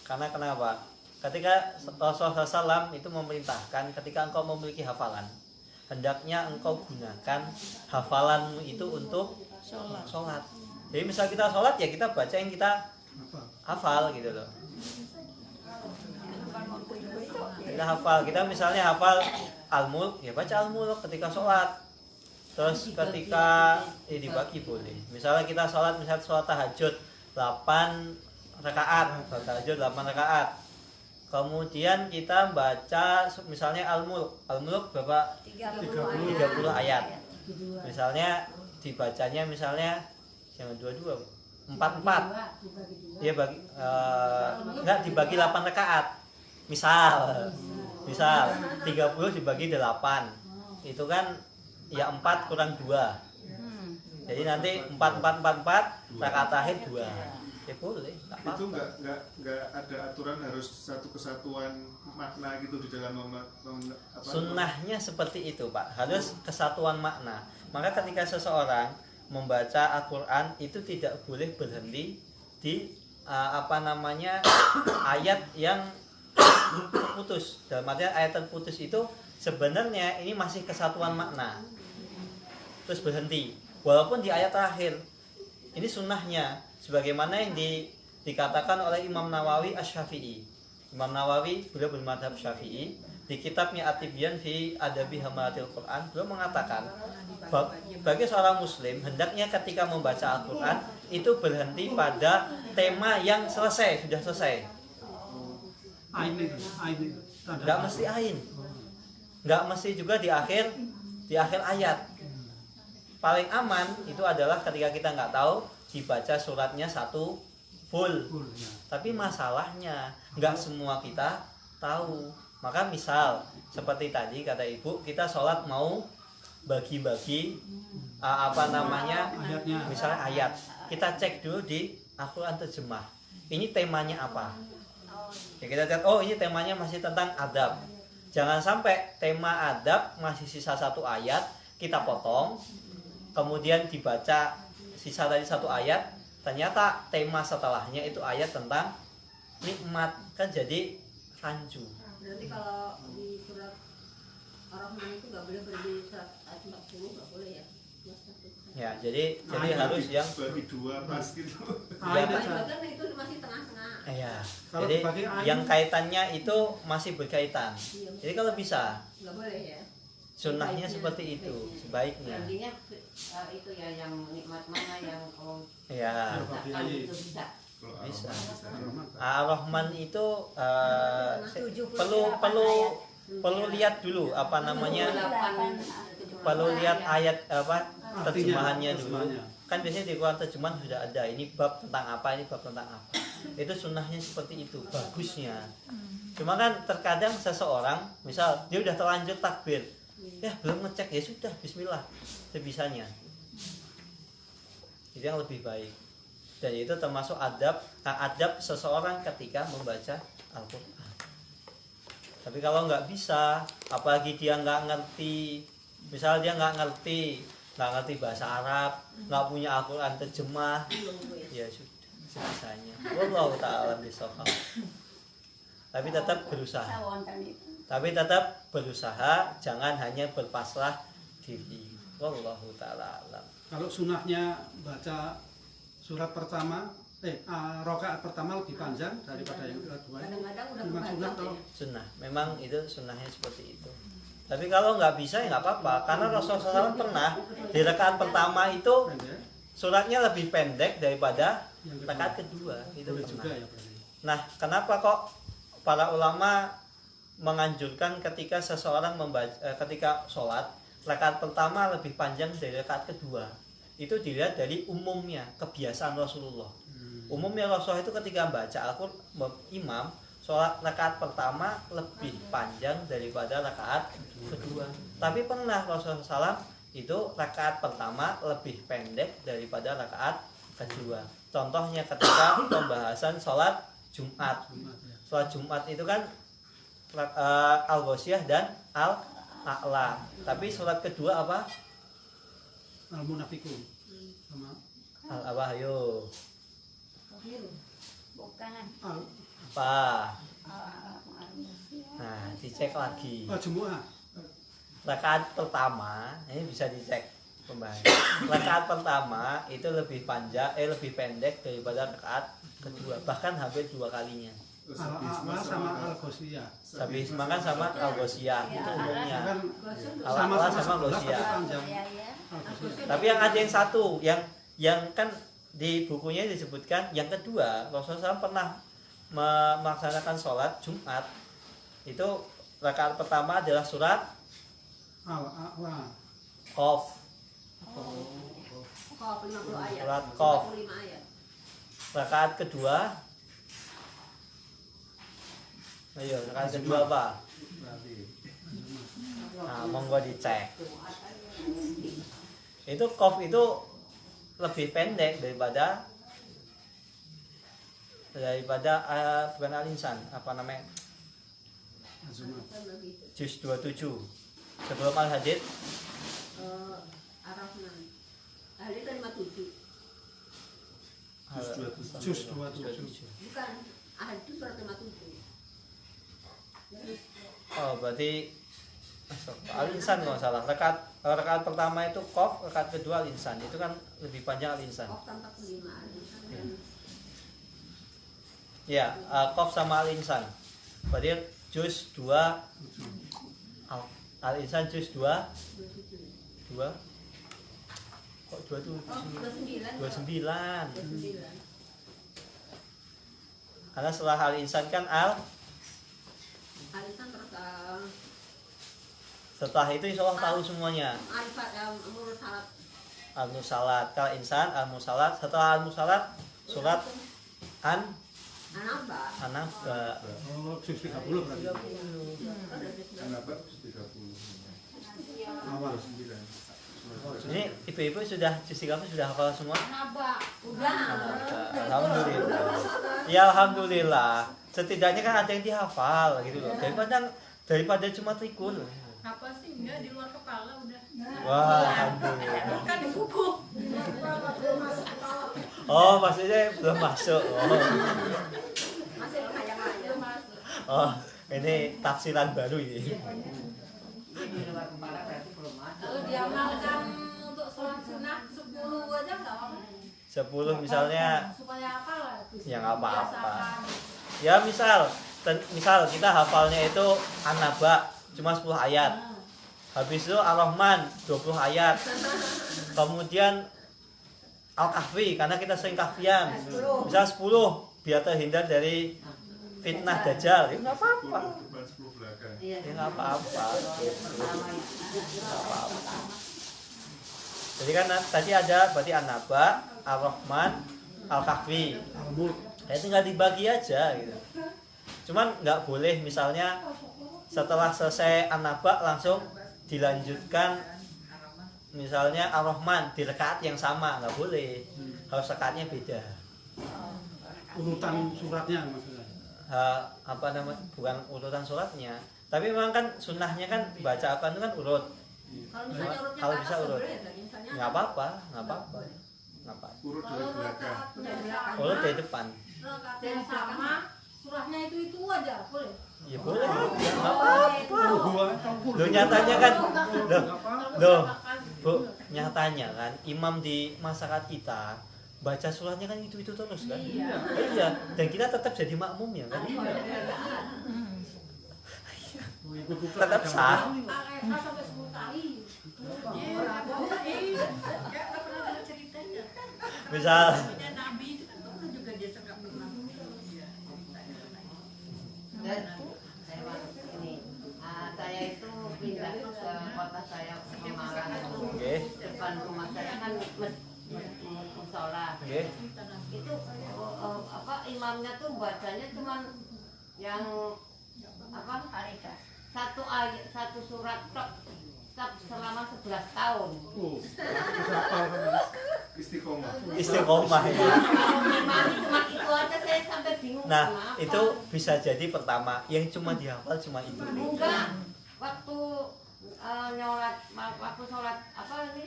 Karena kenapa? Ketika Rasulullah SAW itu memerintahkan ketika engkau memiliki hafalan, hendaknya engkau gunakan hafalanmu itu untuk sholat. Jadi misal kita sholat ya kita baca yang kita Apa? hafal gitu loh. Kita hafal, kita misalnya hafal Al-Mulk, ya baca Al-Mulk ketika sholat. Terus ketika dibagi boleh. Misalnya kita sholat, misalnya sholat tahajud 8 rakaat, sholat tahajud 8 rakaat. Kemudian kita baca misalnya Al-Mulk. Al-Mulk berapa? 30 ayat. Misalnya dibacanya misalnya jangan 22, 44. Dia bagi enggak dibagi 8 rakaat. Misal 30 dibagi 8. Itu kan ya 4 kurang 2. Jadi nanti 4 rakaat terakhir 2. Ya boleh, enggak Itu apa-apa. nggak ada aturan harus satu kesatuan makna gitu di dalam Sunnahnya seperti itu, Pak. Harus kesatuan makna. Maka ketika seseorang membaca Al-Qur'an itu tidak boleh berhenti di ayat yang terputus. Dalam artian ayat terputus itu sebenarnya ini masih kesatuan makna. Terus berhenti. Walaupun di ayat terakhir. Ini sunnahnya sebagaimana yang dikatakan oleh Imam Nawawi Asy-Syafi'i. Imam Nawawi beliau bermadzhab Syafi'i, di kitabnya At-Tibyan fi Adabi Hamalatil Quran beliau mengatakan bagi seorang muslim hendaknya ketika membaca Al-Qur'an itu berhenti pada tema yang sudah selesai. Ain itu. Enggak mesti ain. nggak mesti juga di akhir ayat. Paling aman itu adalah ketika kita nggak tahu dibaca suratnya satu full. Full, ya. Tapi masalahnya nggak semua kita tahu. Maka misal seperti tadi kata ibu, kita sholat mau bagi-bagi Ayatnya. misalnya ayat. Kita cek dulu di Al-Quran terjemah. Ini temanya apa? Ya, kita lihat, oh ini temanya masih tentang adab. Jangan sampai tema adab masih sisa satu ayat, kita potong, kemudian dibaca sisa tadi satu ayat, ternyata tema setelahnya itu ayat tentang nikmat, kan jadi rancu. Berarti kalau di surat Ar-Rahman itu nggak boleh berdiri surat ayat 40, nggak boleh ya? Ya, jadi Ayat harus yang bagi dua pas gitu. Ayat Bagian itu masih tengah-tengah. ya. Kalau Jadi dibagi ayat, yang kaitannya itu masih berkaitan. Iya, Jadi kalau bisa nggak boleh ya? sunnahnya seperti itu sebaiknya. Intinya itu ya yang nikmat mana yang kau Ya. rasakan itu bisa. Kalau Bisa. Ar-Rahman bisa. Ar-Rahman itu perlu 78 perlu lihat dulu apa namanya, perlu lihat ayat apa terjemahannya dulu. terjemahannya. Kan biasanya di Quran terjemahan sudah ada ini bab tentang apa, ini bab tentang apa. Itu sunnahnya seperti itu bagusnya. Cuma kan terkadang seseorang misal dia udah terlanjur takbir, ya belum ngecek, ya sudah bismillah sebisanya. Itu yang lebih baik. Dan itu termasuk adab seseorang ketika membaca Al-Quran. Tapi kalau nggak bisa, apalagi dia nggak ngerti, misal dia nggak ngerti bahasa Arab, nggak punya Al-Quran terjemah, ya sudah sebisanya. Wallahu ta'ala bishawab. Tapi tetap berusaha, jangan hanya berpasrah diri. Wallahu ta'ala alam. Kalau sunahnya baca surat pertama, rakaat pertama lebih panjang daripada yang kedua. Kadang-kadang udah Memang sunah kebaca atau ya. Sunnah, memang itu sunnahnya seperti itu. Tapi kalau nggak bisa ya nggak apa-apa, karena Rasulullah SAW pernah di rakaat pertama itu pendek? suratnya lebih pendek daripada Yang rakaat kedua. Itu boleh pernah. juga ya berarti. Nah, kenapa kok para ulama menganjurkan ketika seseorang ketika sholat rakaat pertama lebih panjang dari rakaat kedua? Itu dilihat dari umumnya kebiasaan Rasulullah. Umumnya Rasulullah itu ketika baca Al-Quran, imam sholat rakaat pertama lebih panjang daripada rakaat kedua. Tapi pernah Rasulullah SAW itu rakaat pertama lebih pendek daripada rakaat kedua. Contohnya ketika pembahasan sholat Jumat. Sholat Jumat itu kan Al-Ghosyah dan Al-A'la. Tapi sholat kedua apa? Al-Munafikun sama Al-apa? Ayo. Bukan. Apa? Nah, dicek lagi. Jumu'ah. Rakaat pertama ini bisa dicek pembahasan. Rakaat pertama itu lebih lebih pendek daripada rakaat kedua, bahkan hampir 2 kalinya. Al-A'la sama Al-Ghosyah. Habis makan sama Al-Ghosyah itu umumnya. Kan Al-A'la sama 11 Ghosyah. tapi panjang. Ya, ya. Al-Ghosyah. Tapi yang ada yang satu, yang kan di bukunya disebutkan yang kedua, Rasulullah SAW pernah melaksanakan sholat Jumat itu rakaat pertama adalah surat Al-A'la. Qaf, Qaf 50 ayat. Surat Qaf. 55 ayat. rakaat kedua. Ayo, rakaat kedua apa? Nah, monggo dicek. Itu Qaf itu lebih pendek daripada bukan Al-Insan, apa namanya? Azumat. Kan begitu. Juz 27 sebelum Al-Hadid. Ar-Rahman. Ahli kan 57. Juz 27. Bukan. Ahli itu surat 57. Oh, berarti Al-Insan kalau nggak salah. Rakaat pertama itu Qaf, rakaat kedua Al-Insan. Itu kan lebih panjang Al-Insan. Qaf tanpa 45 Al-Insan dan Ya, Qaf sama Al-Insan. Berarti juz 2 Al-Insan juz 2 kok 2 tuh 29. 29. 29. Karena setelah Al-Insan kan Al-Insan terus Setelah itu insya Allah tahu semuanya. Arifat mursalat. Al-Musalat, kalau insan Al-Musalat, setelah Al-Musalat surat Anaba. An-Naba. Oh, juz 30 berarti. Kenapa 30? Awal. 9. Ini ibu-ibu sudah juz 30 sudah hafal semua? Naba. Udah. Alhamdulillah. Ya alhamdulillah. Setidaknya kan ada yang dihafal gitu loh. Daripada cuma trikul. Apa sih? Enggak, di luar kepala udah. Wah, alhamdulillah. Bukan di buku. Oh, maksudnya belum masuk. Masih ngayang-ngayang. Oh, ini tafsiran baru ini. Di luar kepala berarti belum ada. Kalau diamalkan untuk sholat sunnah 10 aja nggak apa-apa. 10 misalnya Supaya apa lah? ya nggak apa-apa. Ya misal kita hafalnya itu An-Naba cuma 10 ayat. Habis itu Ar-Rahman 20 ayat. Kemudian Al-Kahfi karena kita sering kahfian. Misal 10 biar terhindar dari fitnah dajjal. Ya nggak apa-apa. Depan 10 belakang. Iya. Ya nggak apa-apa. Pertama ya. Nggak apa-apa. Jadi kan tadi ada berarti An-Naba, Ar-Rahman, Al-Kahfi. Al-Mulk. Ya tinggal dibagi aja gitu. Cuman nggak boleh misalnya setelah selesai An-Naba langsung dilanjutkan misalnya Ar-Rahman di rakaat yang sama, nggak boleh. Harus rakaatnya beda. Urutan suratnya maksudnya. Apa namanya? Bukan urutan suratnya. Tapi memang kan sunnahnya kan baca apa itu kan urut. Kalau misalnya urutnya Kalau ke bisa atas urut. boleh ya, misalnya Nggak apa-apa, nggak apa-apa. Nggak apa-apa. Urut dari belakang. Urut dari depan. dan sama surahnya itu aja boleh. Ya boleh, nggak apa-apa. Gua campur. Loh nyatanya kan, loh, Apa? loh, Bu, nyatanya kan imam di masyarakat kita baca suratnya kan itu terus kan? Iya. Dan kita tetap jadi makmumnya kan? Tetap sah. Sampai 10 kali. Misal Nabi itu kan pernah juga dia sekap imam. Dan saya ini, saya itu pindah ke kota saya Semarang. Oke. Depan rumah saya kan musola. Oke. Itu apa imamnya tuh bacanya cuman yang apa satu ayat satu surat tok selama 11 tahun. Oh, bisa hafal kan? Istiqomah. Istiqomah ya. Imamnya cuma itu aja saya sampai bingung. Nah, kenapa. itu bisa jadi pertama yang cuma dihafal cuma itu. Enggak, waktu nyolat, waktu sholat apa ini?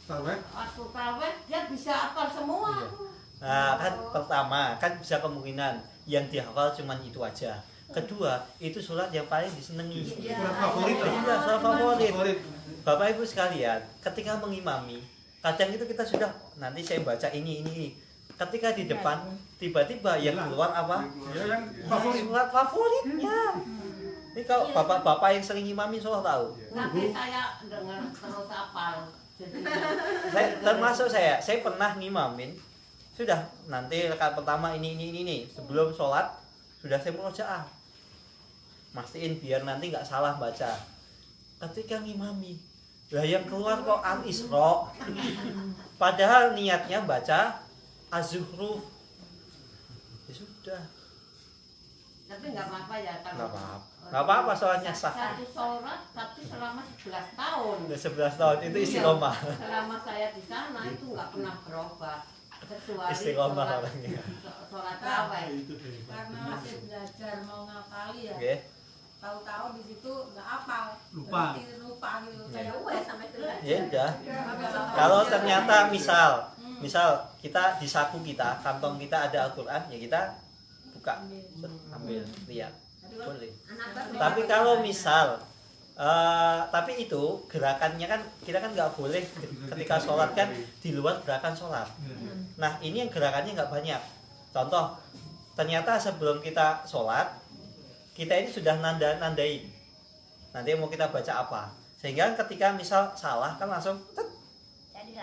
Tarawih. Waktu tarawih dia bisa hafal semua. Iya. Nah, kan pertama kan bisa kemungkinan yang dihafal cuma itu aja. Kedua, itu surat yang paling disenangi. Surat favorit lah. Iya, surat favorit. Favorit. Bapak Ibu sekalian, ketika mengimami, kadang itu kita sudah nanti saya baca ini. Ketika di depan tiba-tiba yang keluar apa? Ya yang favorit. Surat favoritnya. Ini kalau bapak-bapak yang sering imami soal tahu. Nanti saya dengar terus hafal. Jadi Termasuk saya pernah ngimamin. Sudah nanti rakaat pertama ini sebelum sholat sudah saya murojaah. Mastiin biar nanti nggak salah baca. Ketika ngimami, lah yang keluar kok Al-Isra. Padahal niatnya baca Az-Zuhruf. Ya sudah. tapi nggak apa-apa ya kalau Nggak apa-apa soalnya sah. satu sholat tapi selama 11 tahun. Udah 11 tahun itu istiqomah. Selama saya di sana itu nggak pernah berubah kecuali Istiqomah sholat orangnya. sholat tarawih. Karena masih belajar mau ngapali ya. Oke. Tahu-tahu di situ nggak hafal. Lupa. Berarti lupa gitu. Ya. Kayak Wes sampai 11. Ya udah. Kalau ternyata misal kita di saku kita, kantong kita ada Al-Qur'an, ya kita buka, ambil, lihat. Boleh. Tapi kalau misal tapi itu gerakannya kan kita kan nggak boleh ketika sholat kan di luar gerakan sholat. Nah ini yang gerakannya nggak banyak. Contoh, ternyata sebelum kita sholat kita ini sudah nandain nanti mau kita baca apa, sehingga ketika misal salah kan langsung Jadi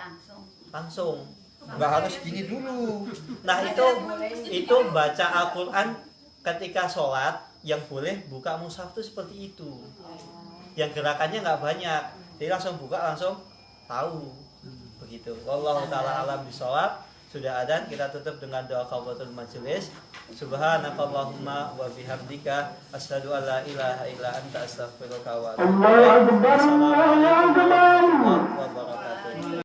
langsung nggak harus gini dulu. Nah itu baca Al-Quran ketika sholat yang boleh buka mushaf itu seperti itu. yang gerakannya nggak banyak, jadi langsung buka langsung tahu begitu. Wallahu taala alam bisawab. Sudah adzan, kita tutup dengan doa kafaratul majelis. Subhanakallahumma wa bihamdika asyhadu an la ilaha illa anta astaghfiruka wa atubu ilaik. Assalamualaikum